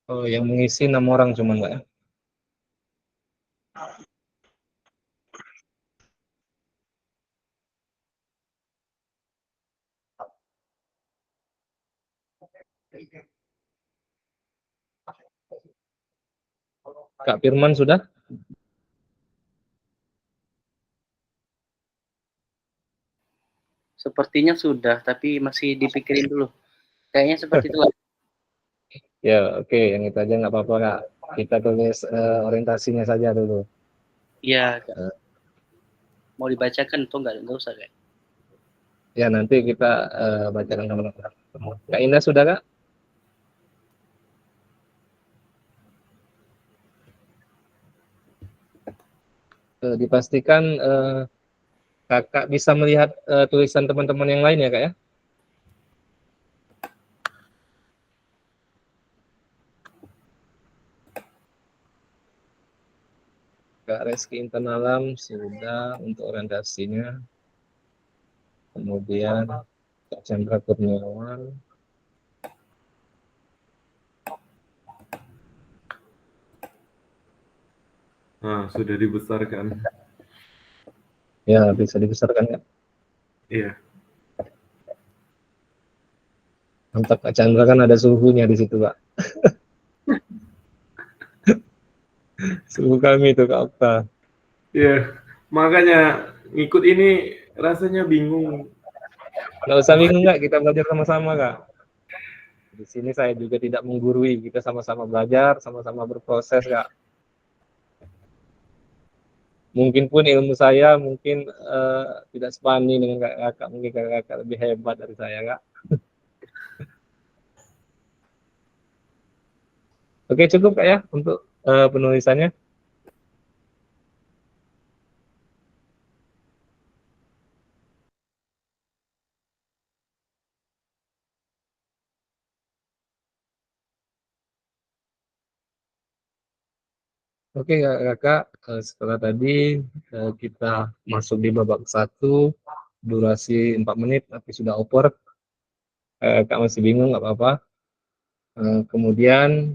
Oh, yang mengisi 6 orang cuma nggak ya? Kak Firman sudah? Sepertinya sudah, tapi masih dipikirin dulu. Kayaknya seperti itu. Ya, oke, yang itu aja nggak apa-apa Kak. Kita tulis orientasinya saja dulu. Iya, Kak. Eh, Mau dibacakan atau enggak usah, Kak. Ya, nanti kita bacakan sama-sama. Kak Indah sudah Kak? Dipastikan Kakak bisa melihat tulisan teman-teman yang lain ya Kak ya? Kak Reski Internalam sudah untuk orientasinya. Kemudian Kak Chandra Kurniawan. Nah, sudah dibesarkan. Ya, bisa dibesarkan Kak. Iya. Mantap Kak Chandra kan ada suhunya di situ Kak. Suhu kami itu Kak Okta. Iya. Makanya ngikut ini rasanya bingung. Nggak usah bingung Kak, kita belajar sama-sama Kak. Di sini saya juga tidak menggurui, kita sama-sama belajar, sama-sama berproses Kak. Mungkin pun ilmu saya mungkin tidak sebanding dengan kakak, mungkin kakak lebih hebat dari saya Kak. Oke cukup Kak ya untuk penulisannya. Oke kakak, setelah tadi kita masuk di babak satu, durasi 4 menit, tapi sudah oper. Kak masih bingung, nggak apa-apa. Kemudian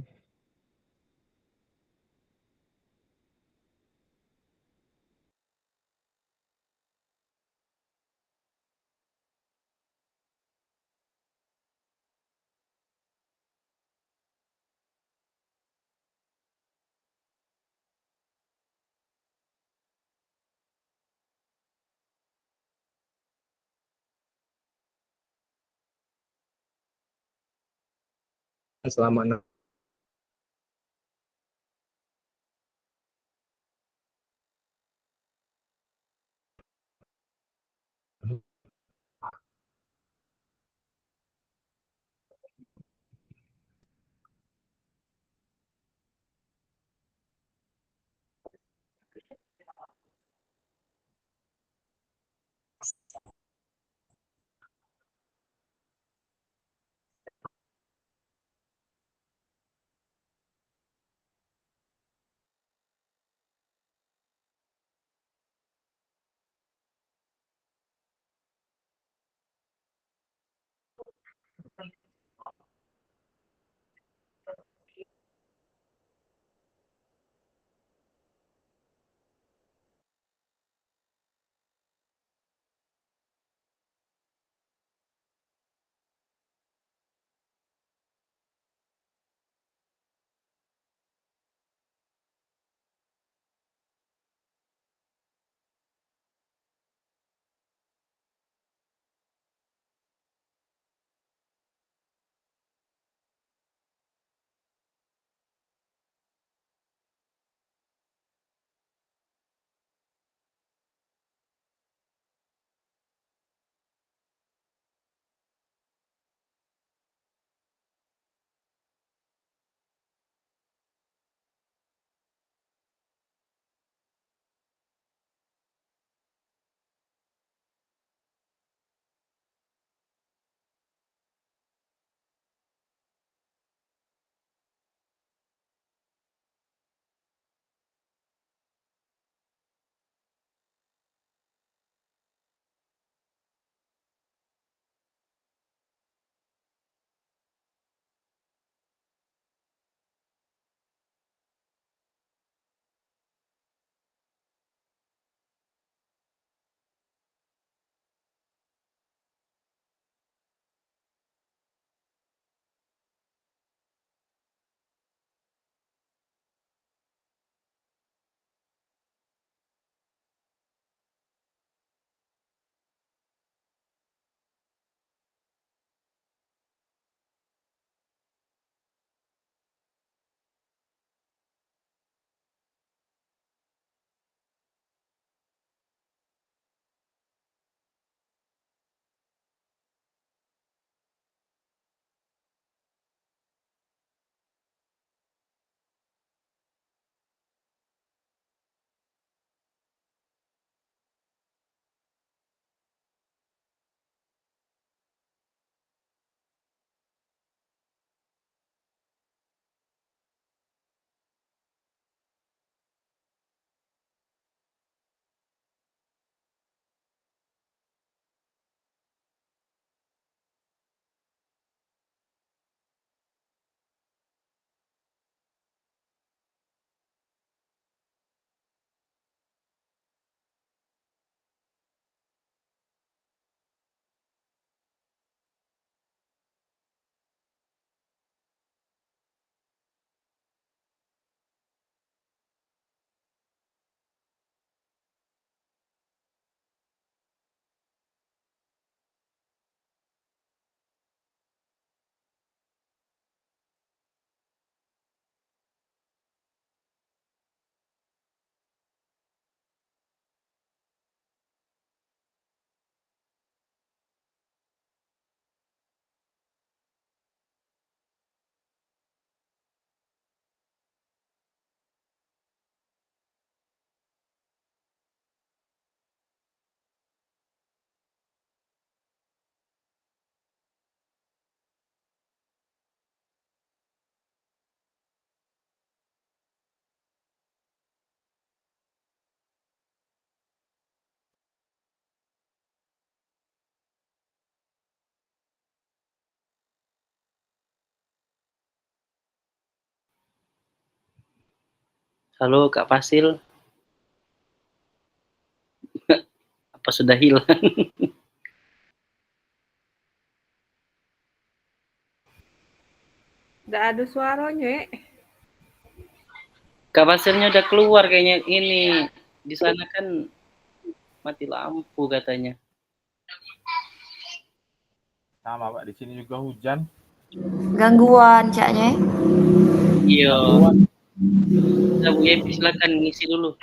selama 6 Halo Kak Fasil. Apa sudah hilang? Nggak ada suaranya. Kak Fasilnya udah keluar kayaknya ini. Di sana kan mati lampu katanya. Sama Pak, di sini juga hujan. Gangguan caknya. Iya. Gangguan. Nah, Bu Yepi silakan ngisi dulu.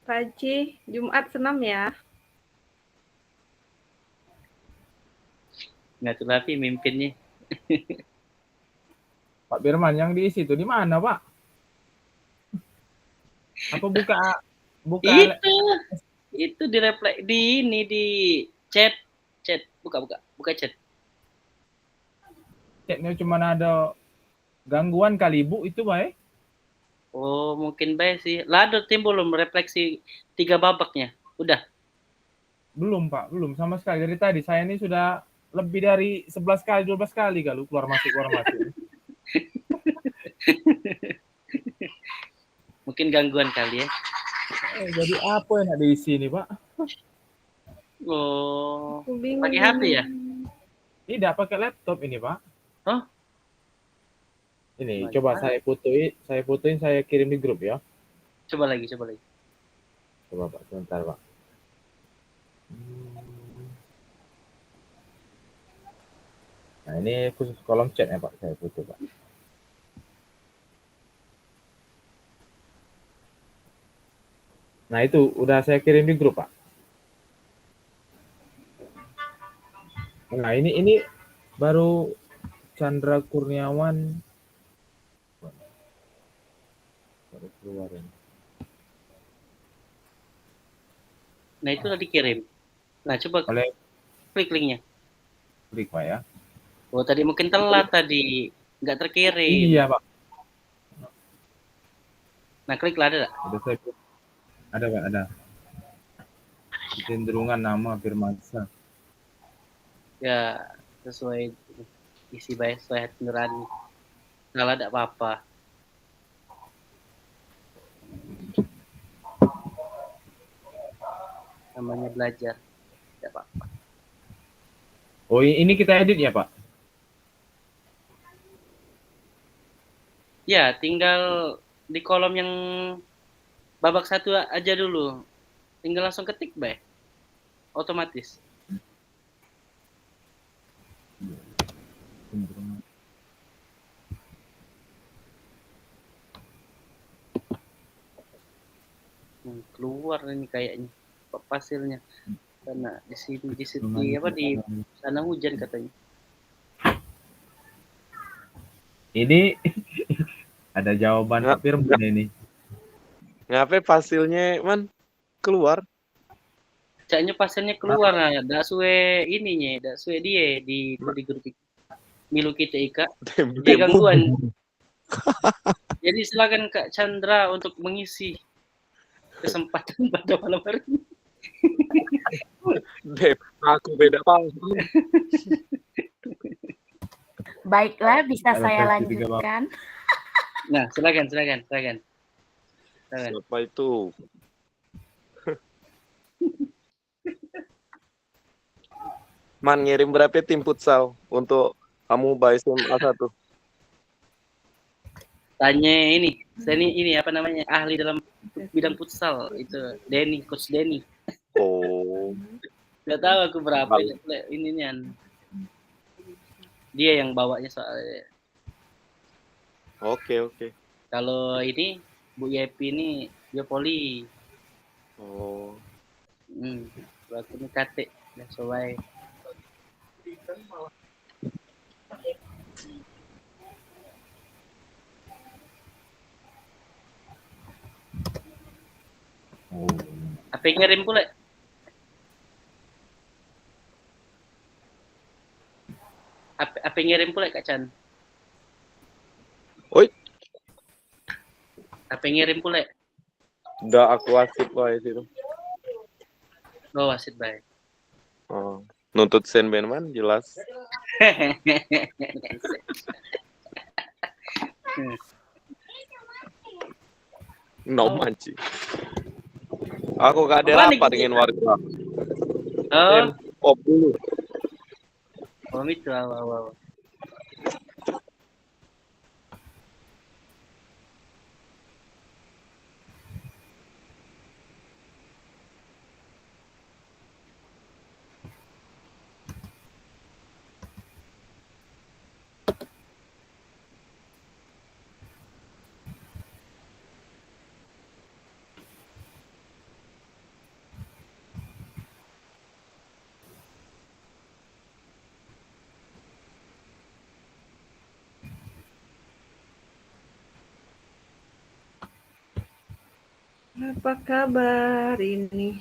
Pak Haji, Jumat senam ya. Nggak tuh tapi mimpinnya. Pak Firman yang diisi itu di mana, Pak? Apa buka Itu di reply di ini di chat buka chat. chatnya cuma ada gangguan kali Bu itu, Pak? Oh, mungkin baik sih. Lah ada timbul belum refleksi 3 babaknya. Udah. Belum, Pak. Belum sama sekali. Dari tadi saya ini sudah lebih dari 11 kali, 12 kali kalau keluar masuk. Mungkin gangguan kali ya. Jadi apa yang ada diisi ini, Pak? Oh, Aku bingung. pakai HP ya? Tidak pakai laptop ini, Pak. Oh. Ini Bagaimana? coba saya fotoin, saya kirim di grup ya. Coba lagi. Coba Pak, sebentar Pak. Nah ini khusus kolom chat ya Pak, saya foto Pak. Nah itu udah saya kirim di grup Pak. Nah ini baru Chandra Kurniawan baru keluar ini. Nah, itu udah dikirim. Nah, coba Oleh klik linknya. klik Pak ya. Oh, tadi mungkin telat tadi. Nggak terkirim. Iya Pak. Nah, klik lah ada. Udah saya ada Pak, ada. Kecenderungan nama Firmansyah. Ya, sesuai isi baik sesuai hati nurani. Salah tidak apa-apa. Namanya belajar. Tidak apa-apa. Oh ini kita edit ya Pak? Ya, tinggal di kolom yang babak 1 aja dulu. Tinggal langsung ketik, baik. Otomatis. Keluar ini kayaknya hasilnya. Karena di sini di sana hujan katanya. Ini ada jawaban Pak Firman ini. Ngapain hasilnya man keluar? Caknya pasalnya keluar nah, dak suwe ininya, dak suwe dia di grup Milu kita Ika. Dia gangguan. Jadi silakan Kak Chandra untuk mengisi kesempatan pada malam hari ini. Beb, aku beda paham. Baiklah, bisa Ada saya versi 3 lanjutkan. Nah, silakan. Siapa itu? Man ngirim berapa tim futsal untuk kamu by SMA 1? Tanya ini, saya ini apa namanya? Ahli dalam bidang futsal itu Denny, coach Denny. Oh. Gak tahu aku berapa ininya. Dia yang bawanya soalnya. Oke. Kalau ini Bu Yepi ini dia poli. Oh. Waktu ini kate dan soai. Apa yang ngirim pula? Apa yang ngirim pula Kak Chan? Oi. Apa yang ngirim pula? Udah aku wasit boy situ. Oh, wasit baik. Oh. Nuntut Sen Benman jelas. No mancing. Aku gak ada Apa nih, rapat Ki? dengan warga. Oh, Pop dulu. itu awal-awal. Apa kabar ini?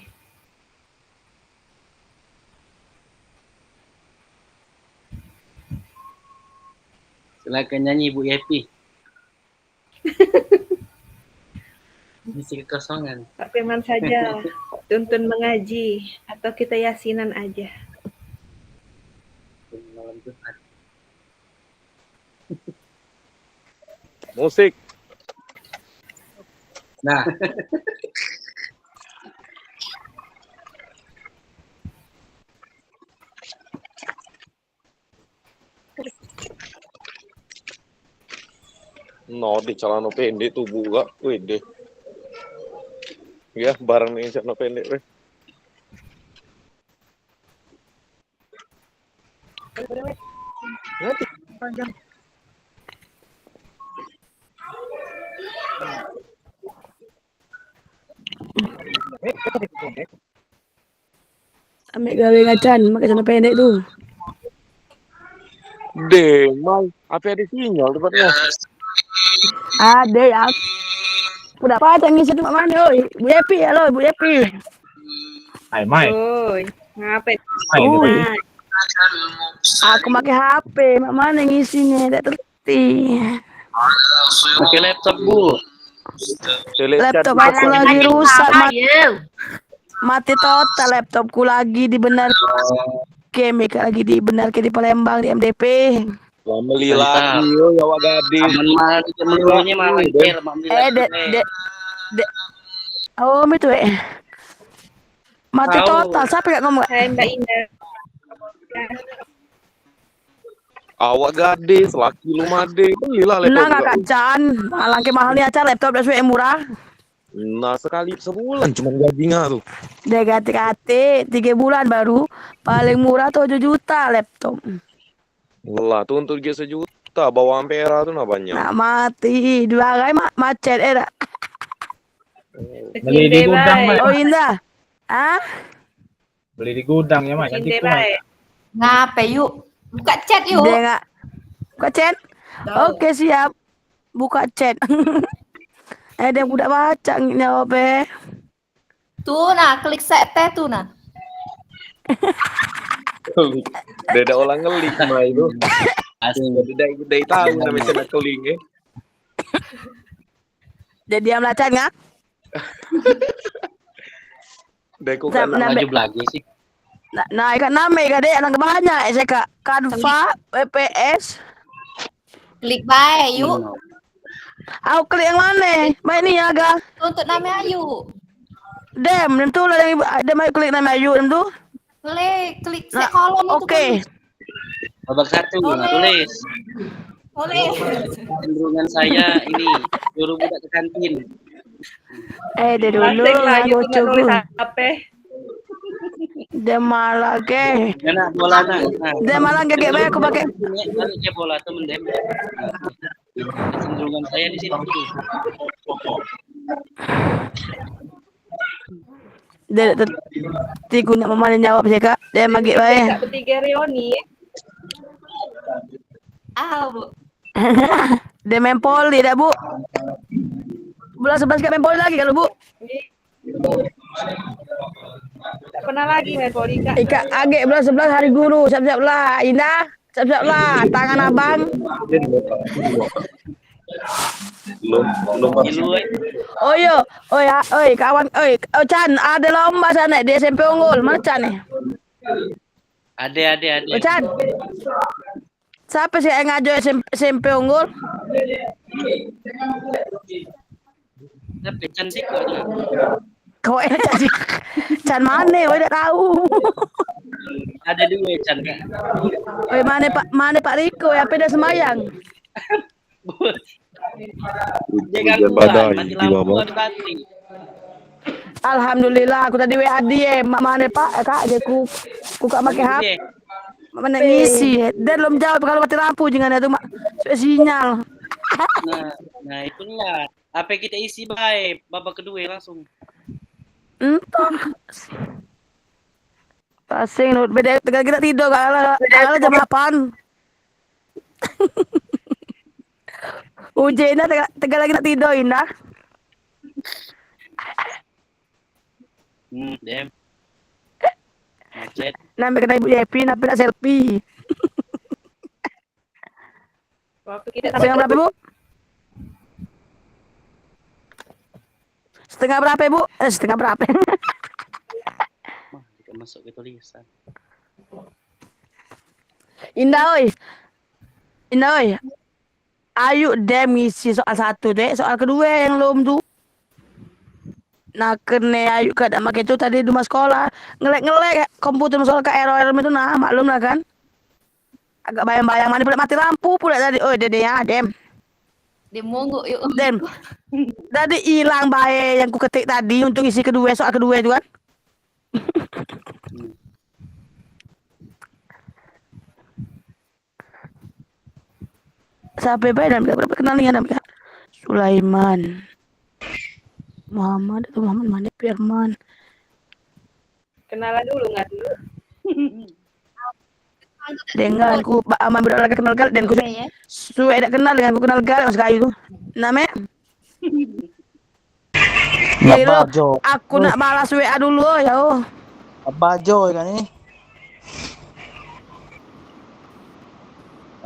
Silakan nyanyi Bu Yepi. Isi kekosongan. Pak Firman saja, tuntun mengaji, atau kita yasinan aja. Malam Jumat. Musik. Nah, No, di celana pendek tuh buka. Wih deh. Ya, bareng nih celana pendek. Weh. Nanti panjang. Ambil gawe ngacan, pakai celana pendek tuh. Deh, mal. Apa ada sinyal tempatnya? Ada ya. Udah apa ngisi tuh mana, oi? Bu Yepi, halo Bu Yepi. Hai, Mai. Oi, ngapain? Mai, ini Oi. tadi. Aku pakai HP, mak mana ngisinya? Tidak terti. pakai laptop Bu. Laptop aku lagi rusak, mati total laptopku lagi dibenar. Kemik lagi dibenarkan di Palembang di MDP. Wah, beli lagi yo ya wak gadis. Aman mah meluruhnya mah angkel, mak beli lagi. Oh itu mati Tahu. total. Siapa yang ngomong? Hai Mbak Indah. Awak gadis, laki lu made. Belilah Nah laptop. nggak kacan, malah ke mahal nih aja laptop dan yang murah. Nah, sekali sebulan cuma gajinya tuh. Dia ganti-ganti 3 bulan baru. Paling murah tuh 7 juta laptop. Lah, tuh untuk dia sejuta, bawa ampera tuh nah banyak. Nah mati 2 kali macet dah. Beli di gudang, Mai. Oh Indah. Ah? Beli di gudang ya, Mai. Kan Inde tipu, Mai. baik. Ngapain yuk? Buka chat yuk. Dia nggak buka chat. Oke siap. Buka chat. Dia udah baca jawab Tuh nah, klik sete tuh nah. Beda orang ngelik mah itu. Asli dari tahu namanya kena keling ya. Jadi dia melacak nggak? Deku Sam- kan Nambe- Maju lagi sih. Nah, ikan name kan deh, anak banyak. Saya kak Canva, WPS. Klik baik yuk. Aku klik yang mana? Main ini agak. Untuk nama Ayu. Dem, itu lah yang dem ayo klik nama Ayu dem tuh. Klik Nah, kolom itu. oke. Babak 1 nah, tulis. Boleh. Cenderungan saya ini suruh budak ke kantin. Dia dulu Lasik lah, nggak YouTube lucu. nulis HP. Dia malah ke. Mana bola nah. Dia malah gak kayak aku pakai. Baliknya bola temen dem. Cenderungan saya di situ tuh. Dia tiku nak mama jawab saya kak. Dia magi bae. Kak bertiga reuni. Bu. Dia main poli dah bu. Bulan 11 kak main poli lagi kalau bu. Tak pernah lagi main poli Kak. Ika agak bulan 11 hari guru. Siap-siap lah Indah. Siap-siap lah tangan abang. belum Oh yo, oi kawan, oh Chan ada lomba sana di SMP Unggul. Mana Chan nih? Ada. Oh Chan. Siapa sih yang ngajo SMP Unggul? Tapi cantik kok. Kau jadi Chan mana? Oi tak tahu. Ada dua Chan Kak. Oi mana Pak Riko ya? Apa dah semayang? Dia Hujan gangguan, badai mati di lampu bawah. ada baterai. Alhamdulillah aku tadi WA dia. Mak mana Pak? Kak je ku kak pakai HP. Dia. Mana ngisi. Dia belum jawab kalau mati lampu jangan ada mak sinyal. Nah itulah. Apa kita isi baik babak kedua langsung. Entah. Pasing lu beda tegal kita tidur kalau jam 8. Ujiannya tegal lagi nak tidur Indah. Dem. Macet. Nampak kena ibu Yepi, nampak nak selfie. Waktu kita Setengah berapa Bu? Setengah berapa Bu? Setengah berapa? Kita masuk ke tulisan. Indah oi. Ayo Dem ngisi soal 1 dek, soal kedua yang belum tu. Nah kena ayo kada mak itu tadi di rumah sekolah ngelek komputer soal ke error itu nah maklum lah kan. Agak bayang-bayang mana pula mati lampu pula tadi. Oh dede ya Dem. Dia monggo yuk. Dem. Tadi hilang bae yang ku ketik tadi untuk isi kedua soal kedua itu kan. Sampai bae dan berapa kenal dengan namanya Sulaiman. Muhammad atau Muhammad mana Firman. kenalan dulu nggak dulu? Dengan ku aman berolahraga kenal gal dan ku suwe tak kenal dengan ku kenal gal mas kayu tu. Nama? Hello, aku nak balas WA dulu ya oh. Bajo kan ni.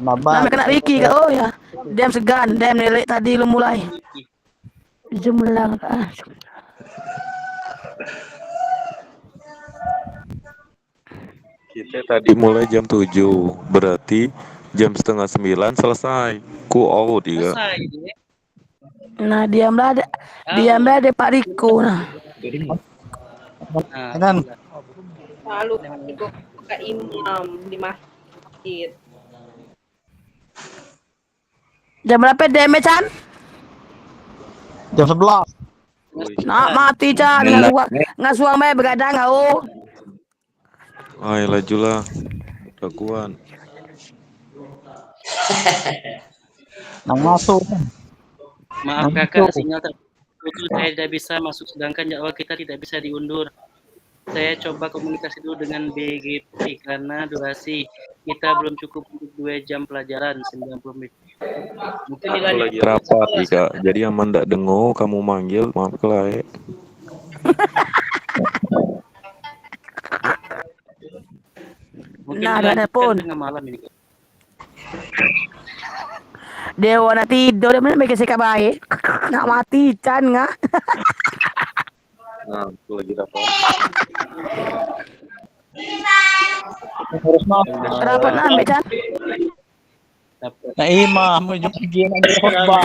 Nama kena Ricky ke oh ya. Dem segan, dem nelik tadi lu mulai. Jumlah Kita tadi mulai jam 7, berarti jam setengah 9 selesai. Ku out ya. Selesai dia. Nah diam ada Pak Riko nah. Kanan. Lalu ikut ke imam di masjid. Jam berapa Dem Chan? Jam 11. Nak mati Chan ngasuang bae begadang kau. Ay, lajulah. Kakuan. Nang masuk. Maaf kakak, sinyal terputus. Saya tidak bisa masuk, sedangkan jadwal kita tidak bisa diundur. Saya coba komunikasi dulu dengan BGP karena durasi kita belum cukup untuk 2 jam pelajaran 90 menit. Mungkin Aku lagi rapat Ika. Jadi aman ndak dengo kamu manggil maaf kelai. Nah ada pun. Tengah malam ini. Dewa nak tidur dia mana make sikap baik. Nak mati Chan ngah. Nah, aku lagi rapat. Harus masuk. Rapat nak ambil Chan. Nah imam pergi nak khutbah.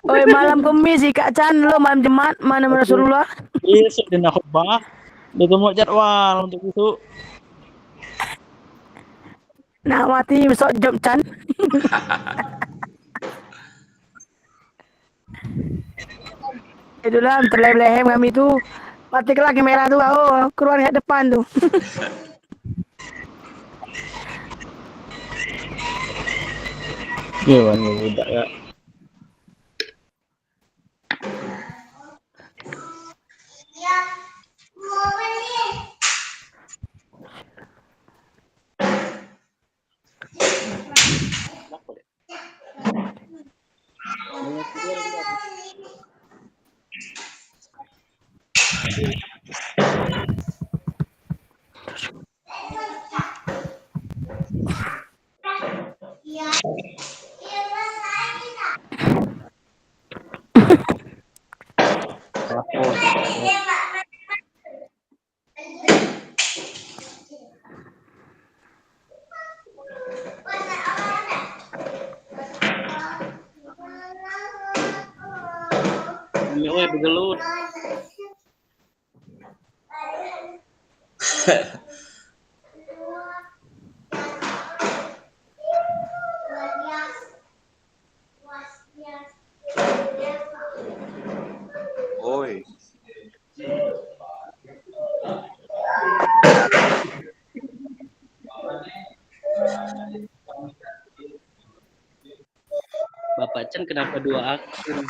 Oi malam Khamis Kak Chan lo malam Jumat mana Rasulullah. Besok dia nak khutbah. Dia temu jadual untuk besok. Nak mati besok jom Chan. Itulah terlem-lem kami tu. Mati ke lagi merah tu oh keluar ke depan tu. Ya mana budak ya. Woi, begelut. Oi. Bapak Chan kenapa 2 akun?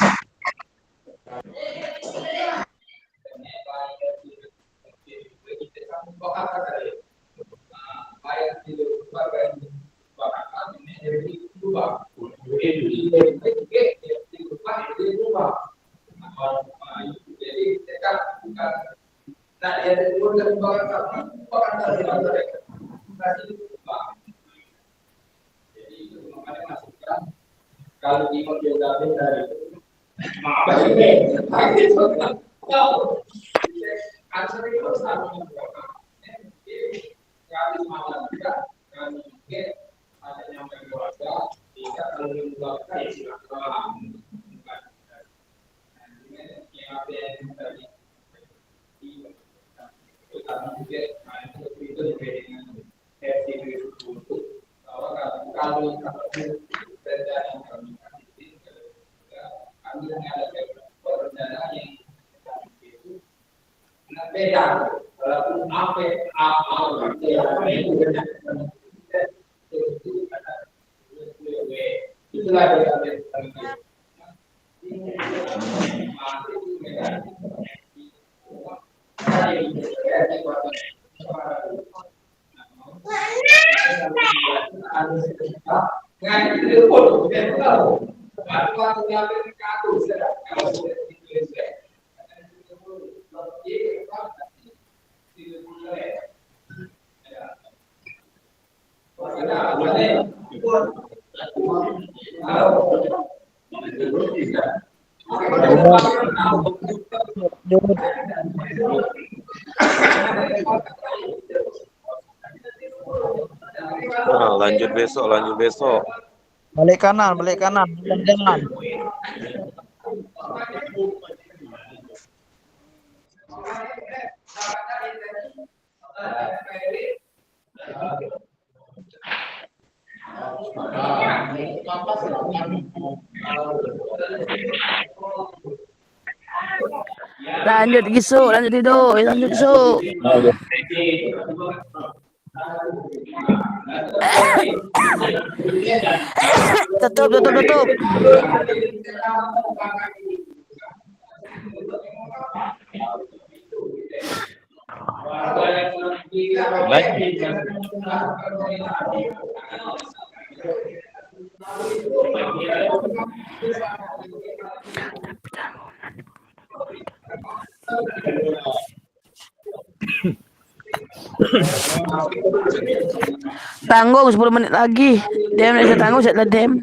Nah, lanjut besok. Balik kanan, jangan. Lanjut Gisu, lanjut Dido, lanjut Gisu. Tutup. Tanggung 10 menit lagi. Dem bisa tanggung saya dem.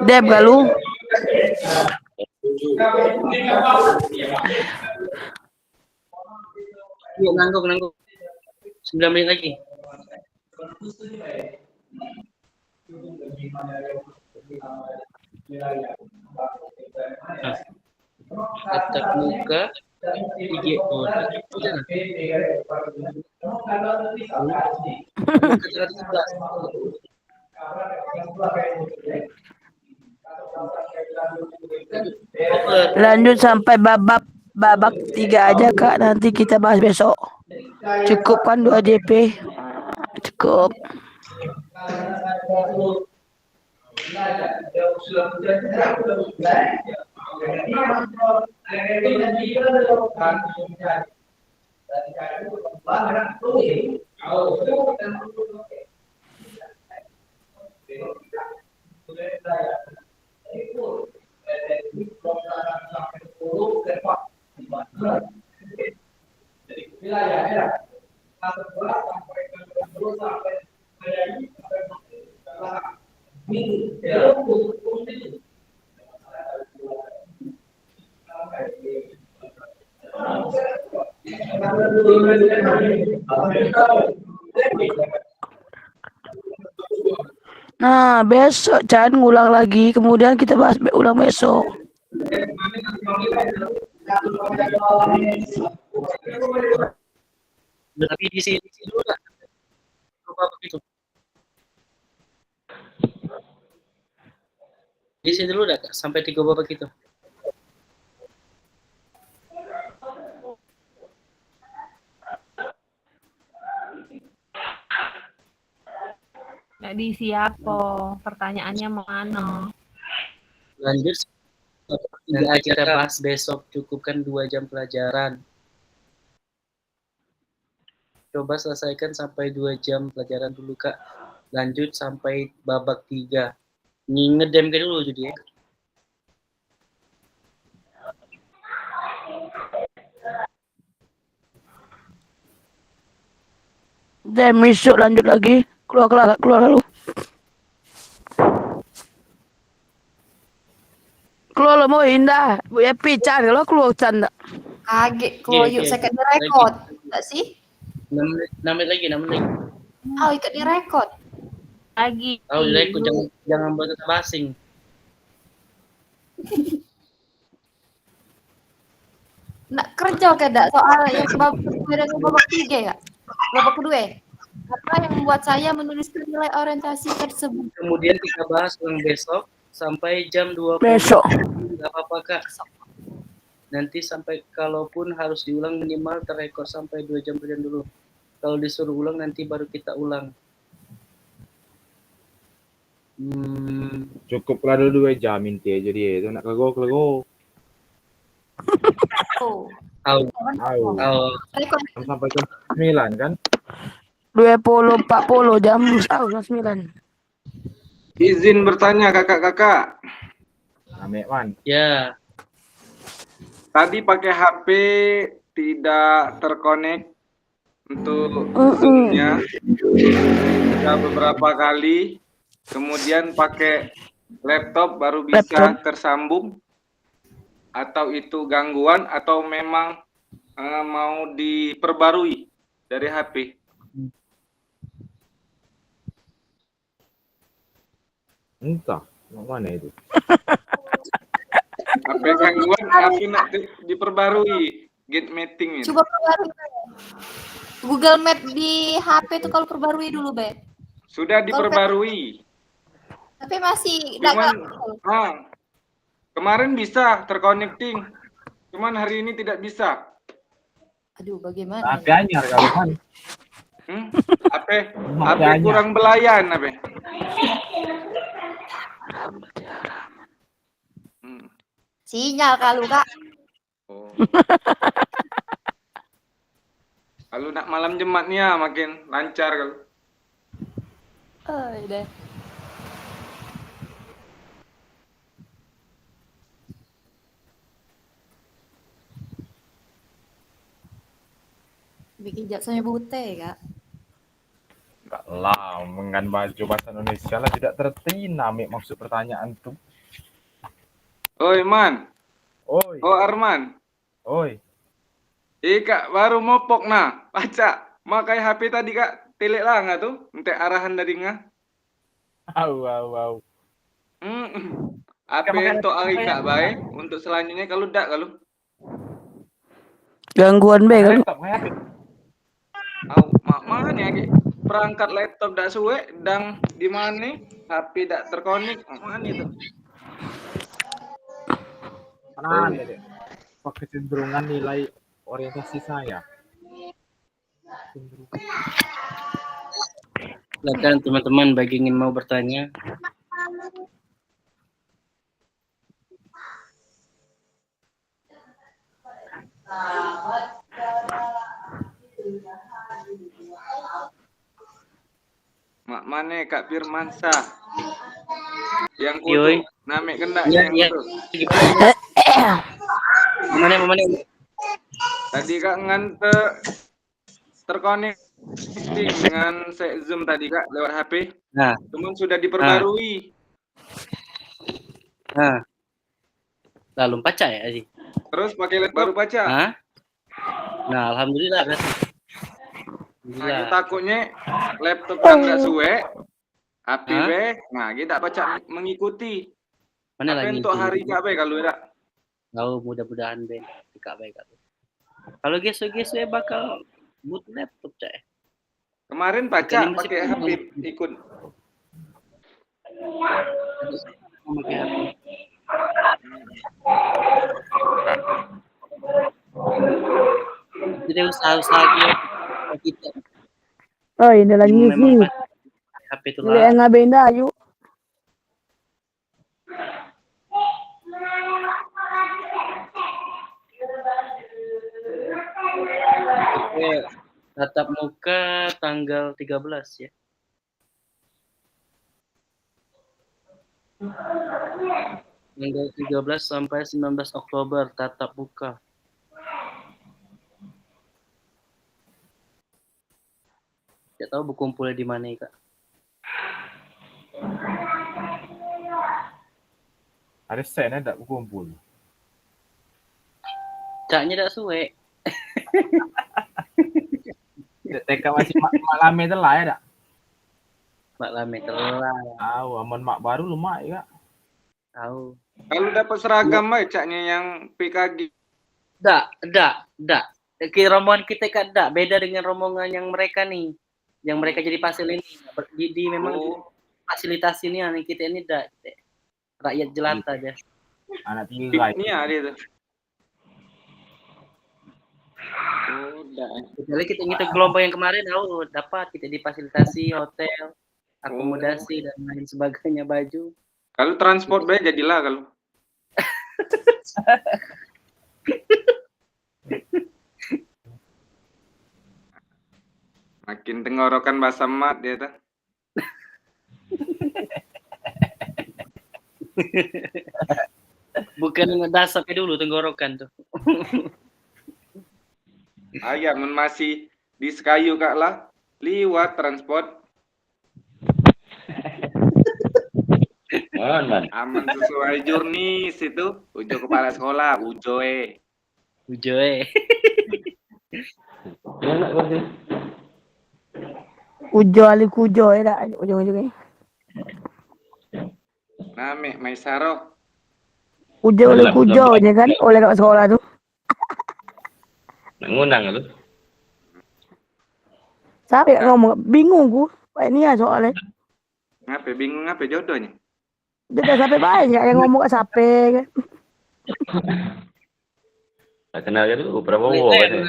Dem galu. Yuk, nanggung. 9 menit lagi. Tatap muka IG Lanjut sampai babak 3 aja Kak, nanti kita bahas besok. Cukup kan 2 JP? Cukup. Nah, besok Chan ngulang lagi, kemudian kita bahas ulang besok. Tapi di sini dulu nggak? Coba begitu. Di sini dulu dah Kak, sampai 3 babak itu. Nggak diisi apa? Pertanyaannya mana? Lanjut. Nanti kita bahas besok. Cukupkan 2 jam pelajaran. Coba selesaikan sampai 2 jam pelajaran dulu Kak. Lanjut sampai babak 3. Ngedem ke dulu jadi ya. Dan besok lanjut lagi. Keluar lalu. Keluar lo mau indah. Bu Epi Chan kalau keluar Chan tak? Kaget kok, yuk saya ikat di record. Enggak sih? 6 menit lagi. Oh, ikat di record. Lagi. Tahu direkod jangan buat basing. Nak kerja ke dak soal yang babak kedua dan babak 3 ya? Babak kedua. Apa yang membuat saya menuliskan nilai orientasi tersebut? Kemudian kita bahas ulang besok sampai jam 20. Besok. Enggak apa-apa Kak. Nanti sampai kalaupun harus diulang minimal terrekod sampai 2 jam dulu. Kalau disuruh ulang nanti baru kita ulang. Cukuplah dulu 2 jam inti aja dia itu nak kelago. Oh. Tahu. Rekod Sampai jam 9 kan? 20, 40 jam 9. Izin bertanya kakak-kakak. Amek man. Ya. Tadi pakai HP tidak terkonek untuk Zoom-nya. Sudah beberapa kali. Kemudian pakai laptop baru bisa tersambung. Atau itu gangguan atau memang mau diperbarui dari HP? Entah, mana itu? HP gangguan, HP nak diperbarui. Get meeting ini. coba perbarui. Google Map di HP itu kalau perbarui dulu, Be. Sudah diperbarui. Tapi masih Cuman, kemarin bisa terconnecting. Cuman hari ini tidak bisa. Aduh, bagaimana? HP anyar kalau kan. HP kurang belayan, HP. Sinyal kalau Kak. Oh. Kalau nak malam Jumatnya makin lancar kalau. Deh. Bikin jasanya bute, Kak. Enggak lah, dengan baju bahasa Indonesia lah tidak tertina maksud pertanyaan tuh. Oi Man. Oi. Oh Arman. Oi. Kak baru mopok nah. Baca. Makai HP tadi Kak. Telik lah nggak tuh? Untuk arahan dari nggak? Au. HP untuk hari Kak baik. Untuk selanjutnya kalau tidak kalau. Gangguan be kan? Mana ya perangkat laptop dak suwe dan di mana HP dak terkonek mana itu? Mana deh? Kecenderungan nilai orientasi saya. Silakan teman-teman bagi ingin mau bertanya. Mak mana Kak Firmansyah? Yang Yoi. kudu namek kendak Iya, yang iya. kudu. Mana? Tadi Kak ngante terkonek dengan Zoom tadi Kak lewat HP. Nah, Cuman sudah diperbarui. lalu baca ya sih. Terus pakai laptop baru baca. Nah, alhamdulillah kan. Nah, takutnya laptop kan nggak suwe, Api Hah? be. Nah, kita baca mengikuti. Mana Apa lagi untuk itu? hari Kak be kalau tidak? Oh, mudah-mudahan Ben dekat baik aku. Kalau gesu-gesu bakal boot laptop cak. Kemarin Bukan baca ini masih pakai HP ikut. pakai HP. Jadi usaha-usaha kita Oh, ini lagi memang sih. pakai HP itu Nilai lah. yang ngabenda yuk. Oke, tatap muka tanggal 13 ya. Tanggal 13 sampai 19 Oktober tatap muka. Tidak tahu berkumpulnya di mana ya, Kak. Ada sen tak berkumpul. Caknya tidak suwe. TK masih mak lame telah ya tak? Mak lame telah. Tahu, aman mak baru lu mak ya. Tahu. Kalau dapat seragam caknya yang PKG. Dak. Rombongan kita kan dak beda dengan rombongan yang mereka nih. Yang mereka jadi pasil ini. Di memang fasilitas ini yang kita ini dak. Rakyat jelata dia. Anak tinggal. Ini ya dia tuh. Kecuali kita gelombang yang kemarin dapat kita difasilitasi hotel, akomodasi dan lain sebagainya, baju. Kalau transport be jadilah kalau. Makin tenggorokan bahasa mat dia tuh. Bukan dasarnya dulu tenggorokan tuh. Ayah masih di Sekayu Kak lah. Liwat transport. Aman sesuai jurnis itu. Ujo kepala sekolah, Ujoe. Ujo ali kujo ya dak ujung-ujungnya. Name Maisaro. Ujo oleh kujo ya kan oleh kat sekolah tuh. Ngundang lu. Siapa yang ngomong? Bingung ku. Kayak ni lah soalnya. Ngapain bingung ngapain jodohnya? Dia dah sampai banyak yang ngomong kat siapa kan. Tak kenal ke dulu Prabowo kan.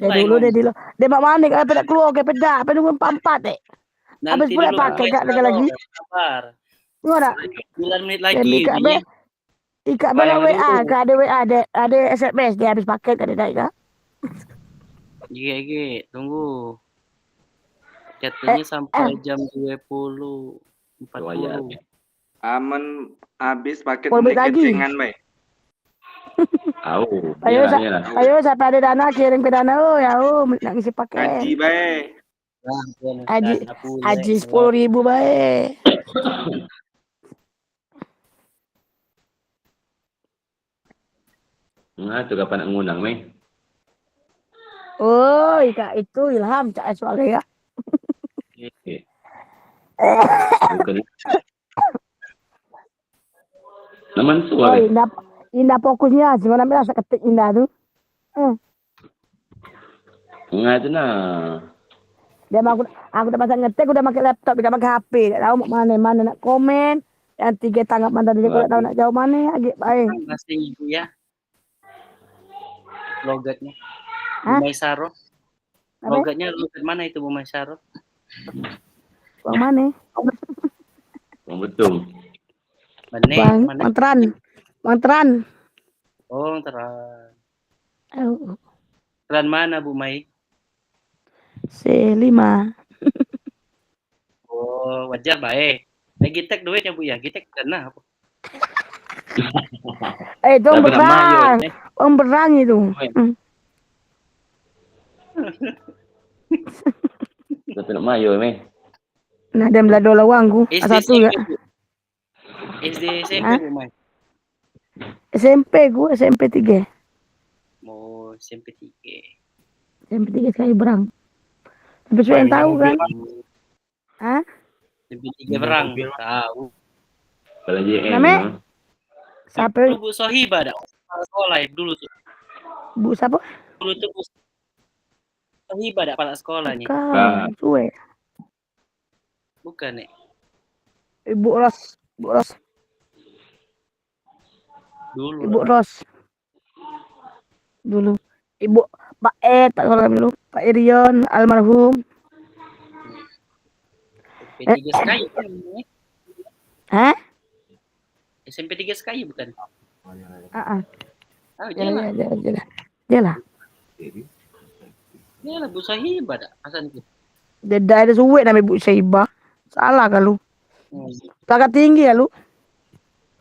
Dia dulu dia mak mana kan pedak keluar ke pedak apa nunggu 4 dek. Habis pula pakai kat lagi. Sabar. Tengok tak? 9 menit lagi. Ikat bela WA, ke ada WA, ada SMS dia habis paket kat dia tak? Gigi, tunggu. Chatnya sampai jam 20.40. Aman habis paket kecengan baik. Ayo siapa ada dana kirim ke dana ya nak ngisi paket. Haji baik. Haji 10.000 baik. Nah, tu kapan nak ngundang Mei? Oh, Kak itu Ilham cak soalnya ya. Naman tu oh, indah fokusnya, cuma namanya rasa ketik indah tu. Enggak tu nah. Dia aku dah pasang ngetik, udah pakai laptop, tidak pakai HP. Tak tahu mana nak komen. Yang 3 tanggapan tadi dia tak tahu nak jawab mana. Agak baik. Masih ibu ya. Logatnya. Bu Maisaro. Logatnya logat mana itu Bu Maisaro? Bang mana? Bang betul. Bang Teran. Oh, Teran. Oh. Teran mana Bu Mai? C5. Oh, wajar baik. Gitek duitnya Bu ya. Gitek kena apa? Itu berang itu. Tapi nak mayo Mei. Nah, dia melado lawangku. Satu ya. SD SMP Bu Mai. SMP 3. Oh, SMP 3. SMP 3 sekali berang. Tapi saya yang tahu kan. Hah? SMP 3 berang. Tahu. Kalau JN. Namanya siapa? Bu Sohiba dah. Kepala sekolah dulu tuh. Bu siapa? Dulu tuh Bu Sohiba dah kepala sekolahnya. Bukan, suwe. Bukan nih. Ibu Ros. Dulu. Ibu Ros. Dulu. Ibu Pak tak salah dulu. Pak Irion almarhum. SMP 3 Sky kan? Hah? SMP 3 Sky bukan? Ah. Ah, Jalan. Dia lah Bu Sohiba dah asan tu. Dia ada suwe nama Ibu Syaiba. Salah kan lu? Kakak tinggi ya lu?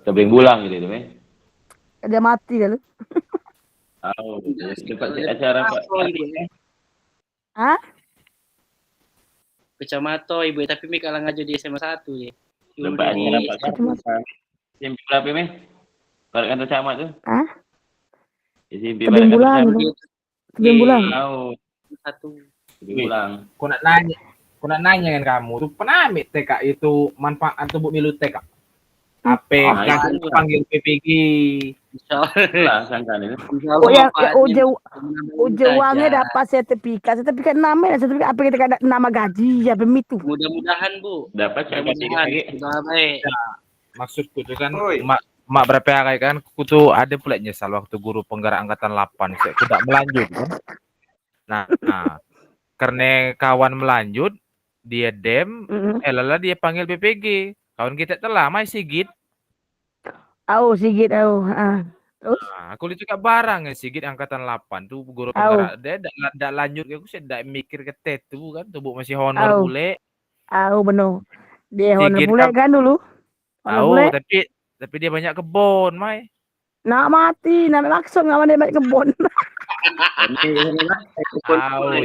Sebelum bulan gitu tu, Dia mati kan lu? Oh, tempat acara Pak. Hah? Kecamatan ibu tapi mi kalah ngajar di SMA 1 je. Tempat acara Pak. SMP berapa, Meh? Pada kantor camat tu? Hah? SMP pada kantor camat. Sebelum bulan. Tahu. 1. Sebelum bulan. Kau nak nanya kan kamu tuh pernah ambil TK itu manfaat untuk milu TK? APK panggil PPG. Insyaallah sangkan itu. Oh yang uangnya dapat sertifikat namanya sertifikat apa kita ada nama gaji ya begitu. Mudah-mudahan Bu. Dapat sangkan lagi. Sudah baik. Maksudku tuh kan mak berapa hari kan aku tuh ada pula nyesal waktu guru penggerak angkatan 8 saya tidak melanjut kan. Nah, karena kawan melanjut dia lalu dia panggil PPG. Kawan kita telah mai Sigit. Sigit. Terus? Nah, aku lihat juga barang Sigit angkatan 8 tuh guru penggerak dia dak lanjut aku saya dak mikir ke tetu kan tubuh masih honor bule. Benar. Dia honor Sigit bule kan dulu. Tapi dia banyak kebon, Mai. Nak mati, nak langsung enggak ada banyak kebon.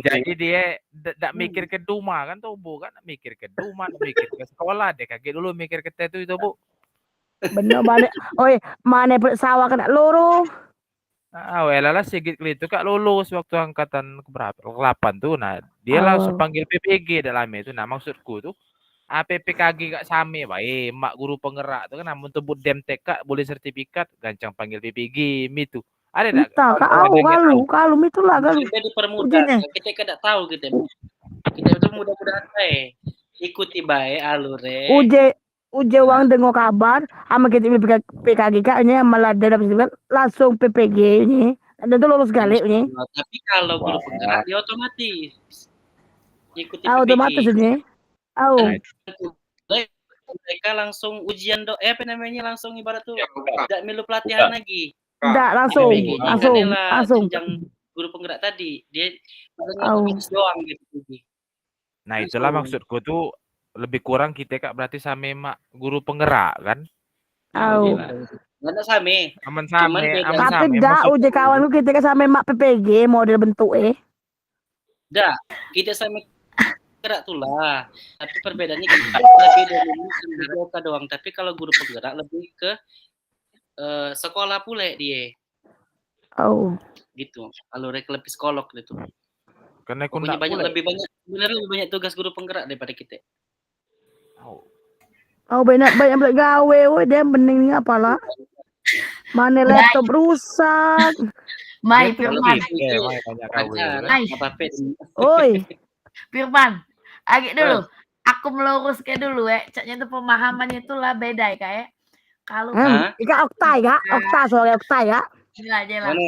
Jadi dia tak mikir ke rumah kan tuh Bu kan, mikir ke rumah, mikir ke sekolah, dia kaget dulu mikir ke tetu itu Bu. Bener banget. Mana sawah kena loro. Lah Sigit itu Kak lulus waktu angkatan berapa? 8 tuh. Nah, dia langsung panggil PPG dalam itu. Nah, maksudku tuh PPKG Kak same baik, mak guru penggerak tuh kan namun tebut dem TK boleh sertifikat gancang panggil PPG itu. Ada enggak? Kalau itulah kalau. Kita dipermudah. Kita tidak tahu kita. Kita itu mudah-mudahan ikuti baik alure. Uje uang dengar kabar sama kita PKG kaknya malah dapat langsung PPG ini. Dan itu lulus galik ini. Tapi kalau guru penggerak dia otomatis ikuti PPG. Otomatis ini. Mereka langsung ujian langsung ibarat tuh tidak milu pelatihan lagi. Tidak langsung. Jenjang guru penggerak tadi dia doang gitu. Nah itulah maksudku tuh lebih kurang kita Kak berarti sama mak guru penggerak kan? Mana same? Aman same. Tapi dah uje kawanku kita kan sama mak PPG model bentuk Dah kita sama penggerak tuh lah. Tapi perbedaannya lebih dari oka doang. Tapi kalau guru penggerak lebih ke sekolah pula dia. Gitu. Kalau lebih psikolog gitu. Karena lebih banyak tugas guru penggerak daripada kita. Banyak gawe dia bening apalah. Mana laptop rusak. Mai Firman. Firman. Agak dulu. Aku meluruskan dulu caknya itu pemahamannya itulah beda kayak. Kalau Okta soalnya Okta ya. Jelas.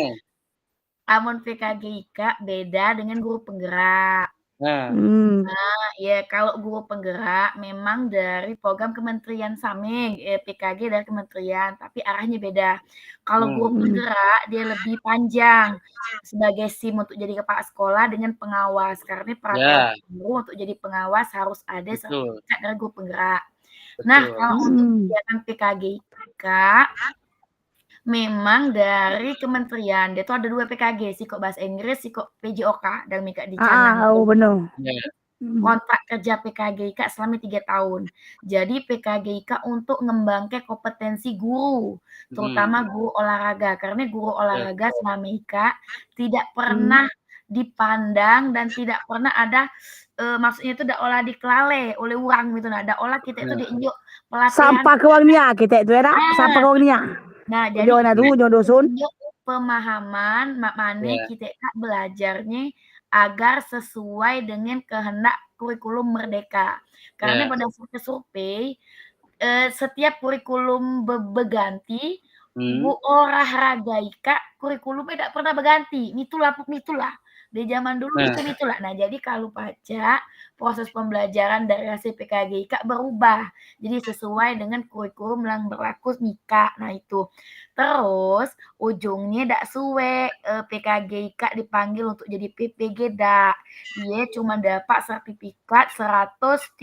Amun PKG Ika beda dengan guru penggerak. Ya kalau guru penggerak memang dari program kementerian saming PKG dari kementerian, tapi arahnya beda. Kalau guru penggerak dia lebih panjang sebagai SIM untuk jadi kepala sekolah dengan pengawas karena peraturan guru untuk jadi pengawas harus ada sertifikat dari guru penggerak. Nah kalau untuk kegiatan PKG memang dari kementerian dia tuh ada 2 PKG, Psikok bahasa Inggris, Psikok PJOK dan Mika di Canang. Benar. Kontrak kerja PKG IKA selama 3 tahun. Jadi PKG IKA untuk ngembangkan kompetensi guru, terutama guru olahraga. Karena guru olahraga selama IKA tidak pernah dipandang dan tidak pernah ada maksudnya itu dak olah dikelale oleh orang gitu nah. Dak olah kita itu diinjuk pelatihan. Sampah ke wangnya kita itu ya, sampah ke wangnya. Nah, jadi Ujungnya tuh ujung dusun. Pemahaman mak mane kita belajarnya agar sesuai dengan kehendak kurikulum merdeka. Karena berdasarkan survei setiap kurikulum berganti, Bu olahraga ika kurikulumnya tidak pernah berganti. Itulah. Di zaman dulu itulah. Nah, jadi kalau baca proses pembelajaran dari CPKG ika berubah. Jadi sesuai dengan kurikulum yang berlaku Mika. Nah, itu. Terus ujungnya dak suwe PKG ika dipanggil untuk jadi PPG dak. Dia cuma dapat sertifikat 136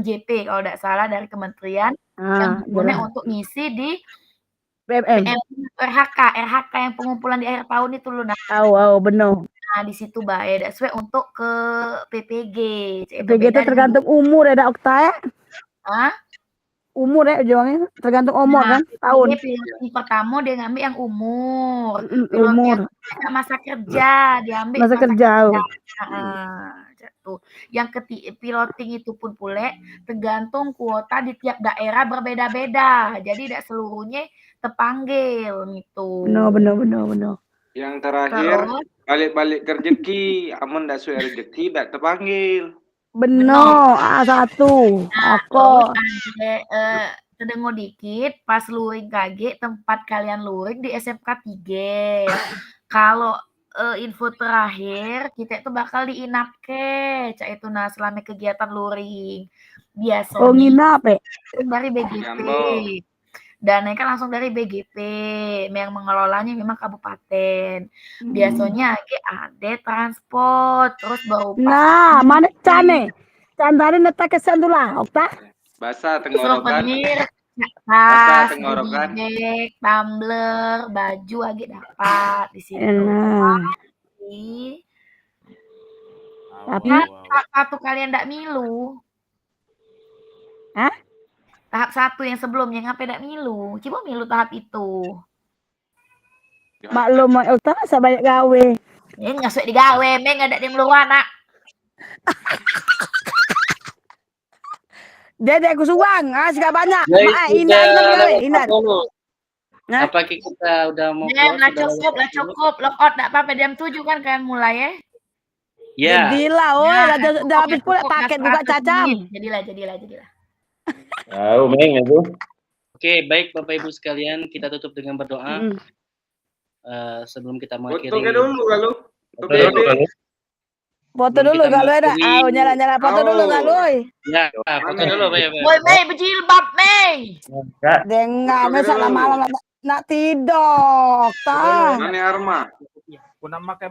JP kalau tidak salah dari kementerian yang guna untuk ngisi di BMM. RHK yang pengumpulan di akhir tahun itu loh. Tahu, benar. Nah, di situ bae dak suwe untuk ke PPG. PPG itu tergantung umur ya dak Okta ya? Hah? Umur ya ujungnya tergantung umur kan tahun. Pilot pertama dia ngambil yang umur. Umur. Masa kerja diambil masa kerja. Jatuh. Yang piloting itu pun pule tergantung kuota di tiap daerah berbeda-beda. Jadi tidak seluruhnya terpanggil gitu. Benar. Yang terakhir balik-balik ke rezeki, amun ndak sesuai rezeki ndak terpanggil. Benar, A1. Aku terdengar dikit pas luring kaget tempat kalian luring di SMK 3. Kalau info terakhir kita itu bakal diinap cak itu nah selama kegiatan luring. Biasanya nginap dari BGP. Dananya kan langsung dari BGP, yang mengelolanya memang kabupaten. Biasanya ada transport, terus baru nah, mana cane? Candari netak kesan tuh lah, Okta. Basah tenggorokan. Tas, bag, tumbler, baju lagi dapat di situ. Tapi satu kalian ndak milu. Hah? Tahap 1 yang sebelumnya ngapain ndak milu? Coba milu tahap itu. Maklum Okta masa banyak gawe. Ya nggak digawe, meng ada di meluar anak. Dedek kusuang, gak banyak. Indah. Apa kita udah mau cukup. Lockout enggak apa-apa jam 7 kan kalian mulai ya. Ya. Jadilah, udah habis pula paket buka cacam. Jadilah. Tahu meng itu. Oke, baik Bapak Ibu sekalian, kita tutup dengan berdoa. Sebelum kita mengakhiri. Foto dulu kalau. Foto dulu kalau ada. Nyala foto dulu kalau. Ya, foto dulu Pak. Woi, Mei berjilbab, Mei. Dengar salah malam nak tidur. Mana Arma?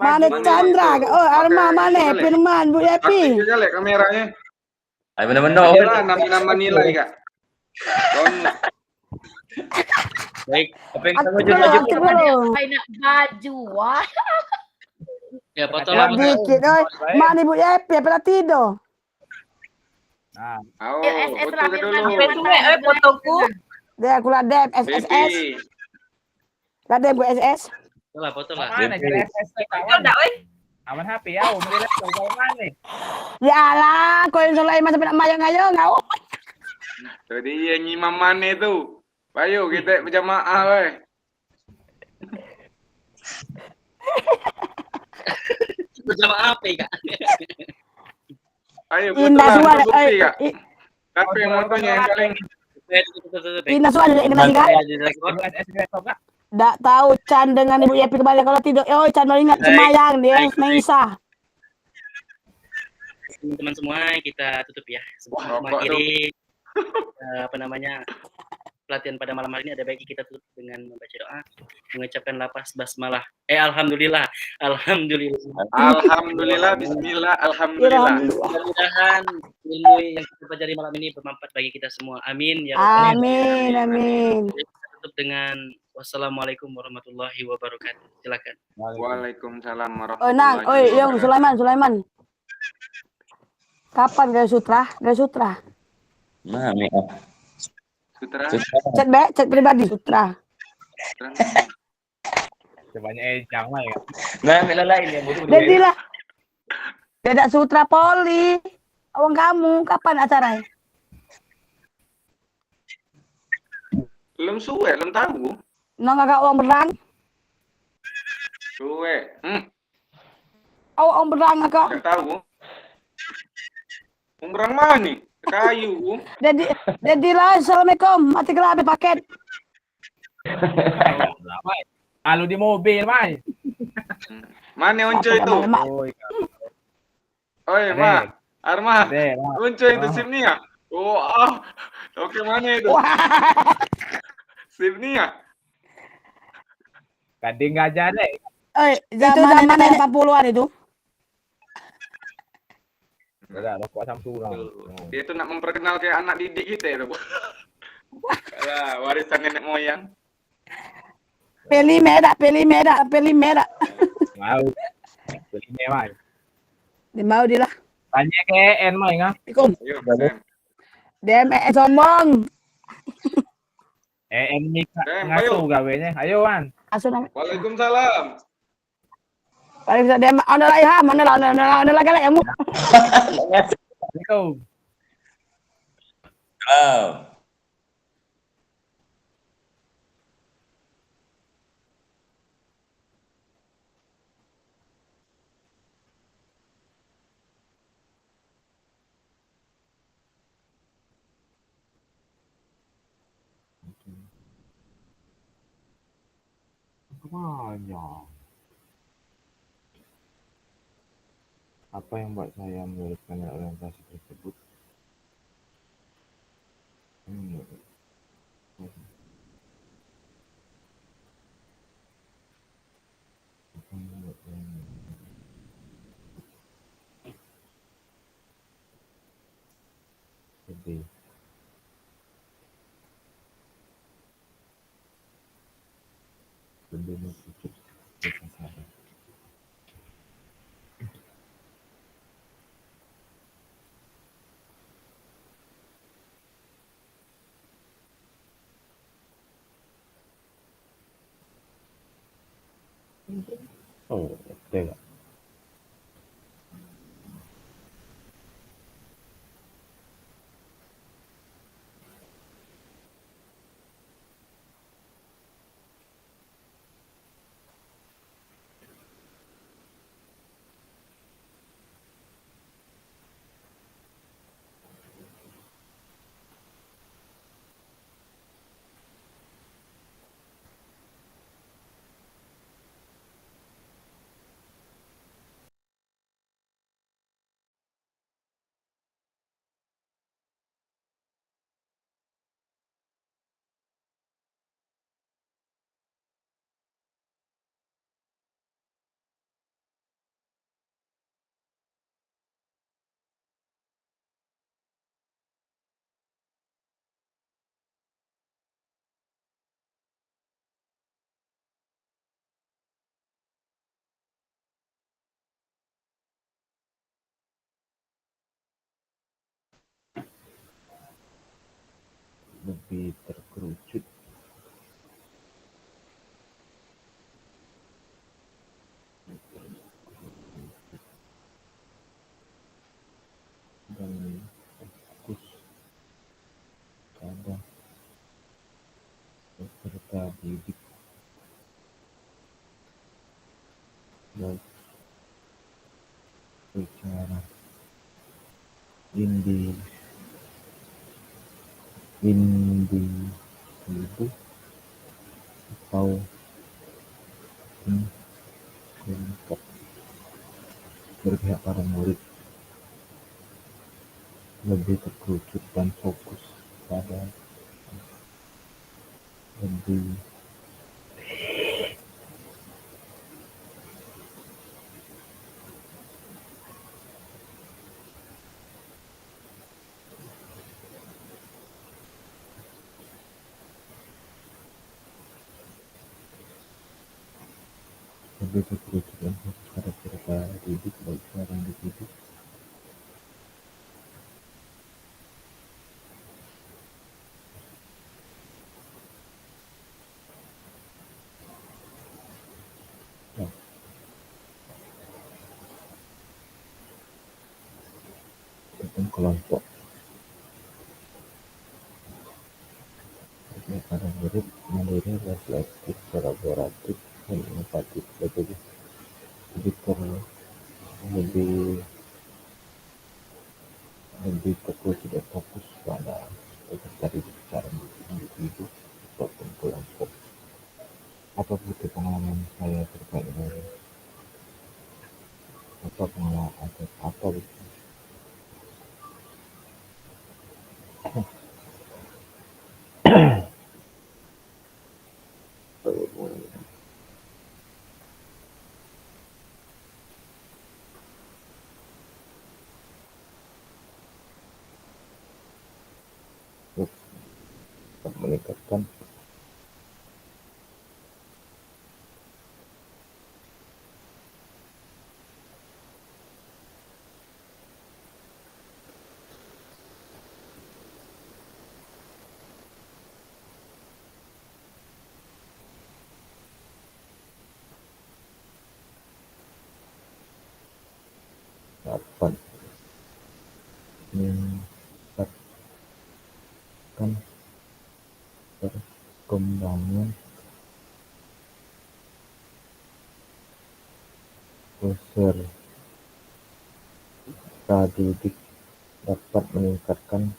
Mana Chandra? Oh, Arma mana? Firman, Bu Yepi. Aktif aja kameranya. Ayo benar-benar. Nama nilai Kak. Baik, apa yang kita baju? Baju, wah. Ya, foto lah. Dikit, mana Ibu Yepi? Pernah tidur? Nah. Fotoku. Dia aku ladep SSS. Ladep Bu SS. Foto lah. Mana SS kawan? Aman HP ya, melihat mana? Ya lah, kau yang Sulaiman sampai nak mayang-mayang ngau. Tadi yang imam mana tu? Ayo kita berjamaah weh. Berjamaah apa Kak? Ayo betul bukti Kak. Tapi yang motonya yang paling Indah suara ini masih kan? Nggak tahu Chan dengan Ibu Yepi kembali kalau tidur. Oh Chan mau ingat semayang dia Meisa. Teman-teman semua kita tutup ya. Sebelum mengakhiri pelatihan pada malam hari ini ada baiknya kita tutup dengan membaca doa, mengucapkan lapas basmalah. Alhamdulillah. Bismillah, alhamdulillah. Mudah-mudahan ilmu yang kita pelajari malam ini bermanfaat bagi kita semua. Amin ya rabbal alamin. Amin. Kita tutup dengan wassalamualaikum warahmatullahi wabarakatuh. Silakan. Waalaikumsalam warahmatullahi wabarakatuh. Oh, yang Sulaiman. Kapan Gaya Sutra? Mana? Sutra. Chat pribadi Sutra. Sebanyak jangan ya. Nah, ambil lain ya, bodoh. Jadilah. Tidak Sutra Poli. Awang kamu kapan acaranya? Belum suwe, belum tahu. Nang agak uang berang. Suwe. Oh, uang berang agak. Enggak tahu. Umrang mana nih? Kayu. Jadilah. Assalamualaikum. Mati kelabe paket. Kalau di mobil, Mai. Mana Onco itu? Oi, Ma. Arma. Onco itu SIM nih ya? Oh, oke mana itu? SIM nih ya? Kadang nggak jadi. Zaman 80-an itu. Enggak, rokok Samsung. Dia tuh nak memperkenal kayak anak didik kita ya, Alah, warisan nenek moyang. Peli merah. Mau. Beli mewah. Mau dia lah. Tanya ke En Mai ngah. Dem sombong. En ini ngasu gawenya. Ayo Wan. Waalaikumsalam. Waalaikumsalam. Dem ana lai ha, mana lagi lah kamu. Assalamualaikum. Halo. Banyak. Apa yang membuat saya menuliskan orientasi tersebut? Sedih. Sebelum pucuk berkasara. Oh, tidak. Lebih terkerucut. Dan fokus pada peserta didik baik secara individu atau kelompok, berpihak pada murid, lebih terkerucut dan fokus pada lebih terkerucut dan fokus pada peserta didik baik secara individu maupun kelompok. Kegiatan murid mandiri, reflektif, kolaboratif, dan inovatif. Jadi lebih fokus, tidak fokus pada peserta didik secara individu ataupun kelompok. Apa butuh pengalaman saya terkait dengan pengalaman apa meningkatkan dapat meningkatkan perkembangan peserta didik, dapat meningkatkan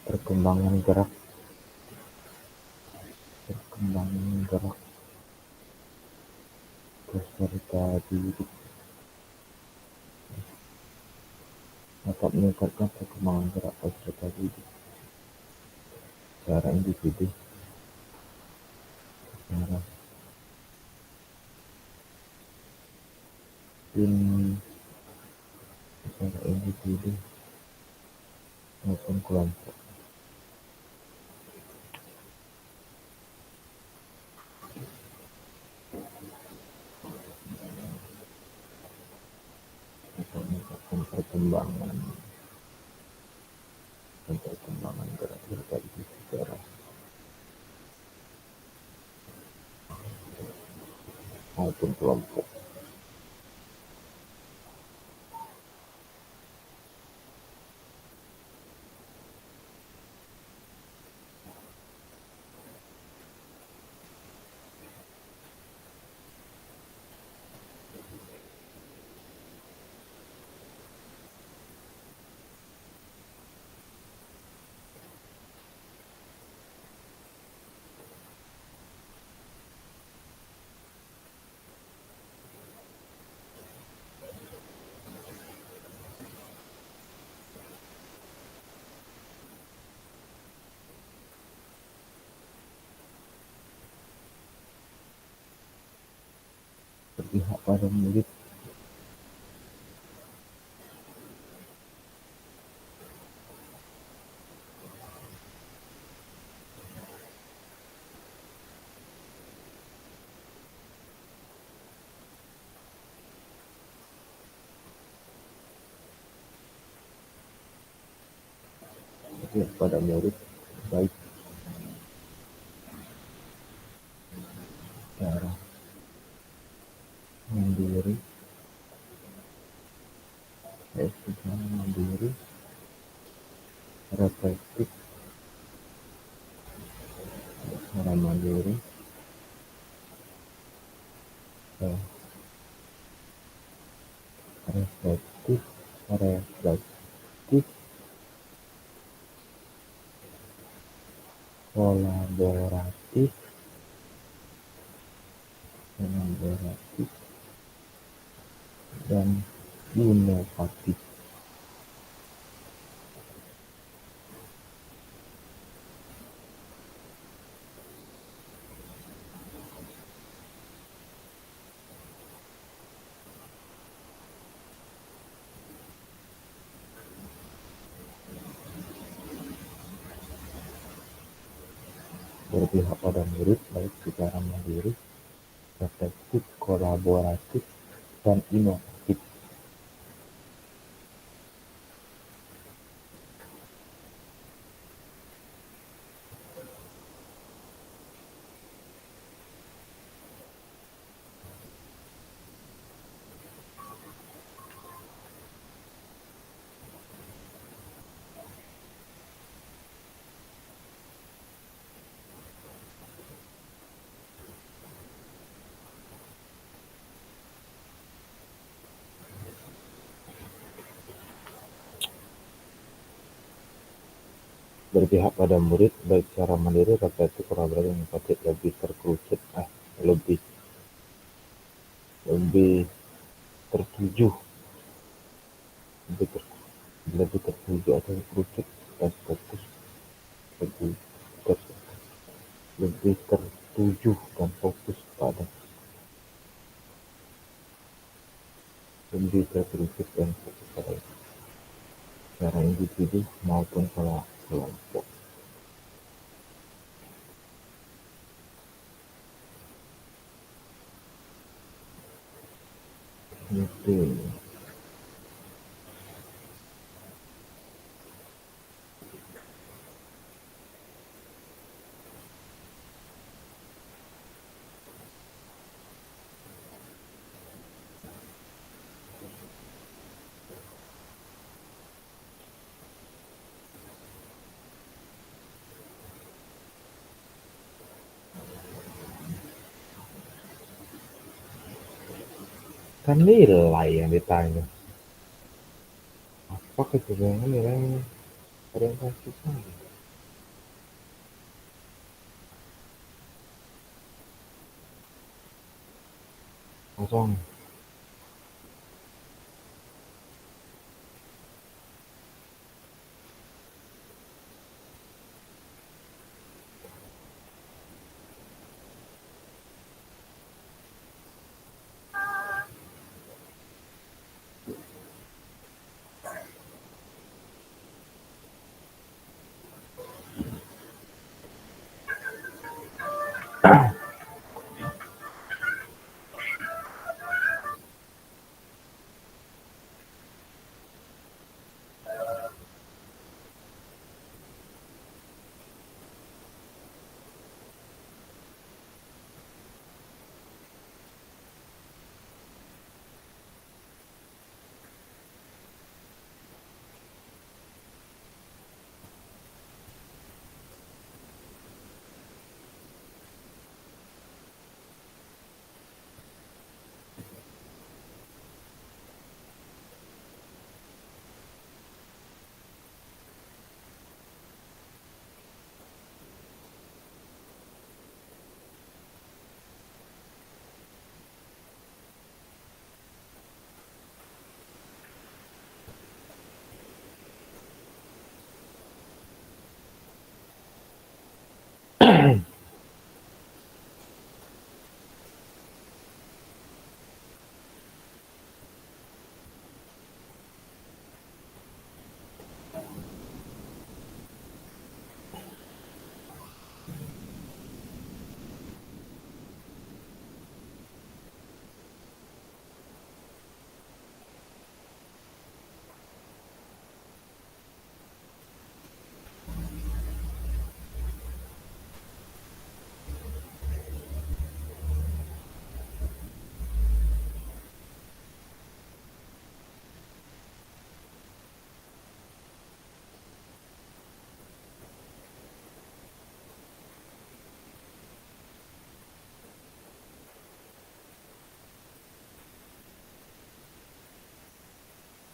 perkembangan gerak peserta didik, dapat meningkatkan perkembangan gerak peserta didik secara individu, secara individu maupun kelompok. Untuk meningkatkan perkembangan gerak peserta didik secara maupun kelompok. Berpihak pada murid, baik secara mandiri, reflektif, secara mandiri, kolaboratif, dan inovatif. Berpihak pada murid baik secara mandiri, reflektif, kolaboratif, dan inovatif. berpihak pada murid baik secara mandiri reflektif kolaboratif empatik lebih terkerucut lebih tertuju lebih, ter, lebih tertuju atau terkerucut dan fokus lebih ter, lebih tertuju dan fokus pada lebih terkerucut dan fokus pada secara individu maupun kelompok. Itu. Kan nilai yang ditanya. Apa kecenderungan nilai orientasi saya? Kosong.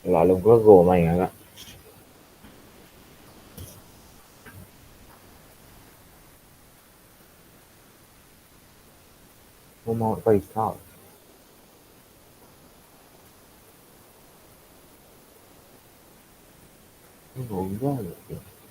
Lalu gue main agak. Mau Faisal. Enggak ya.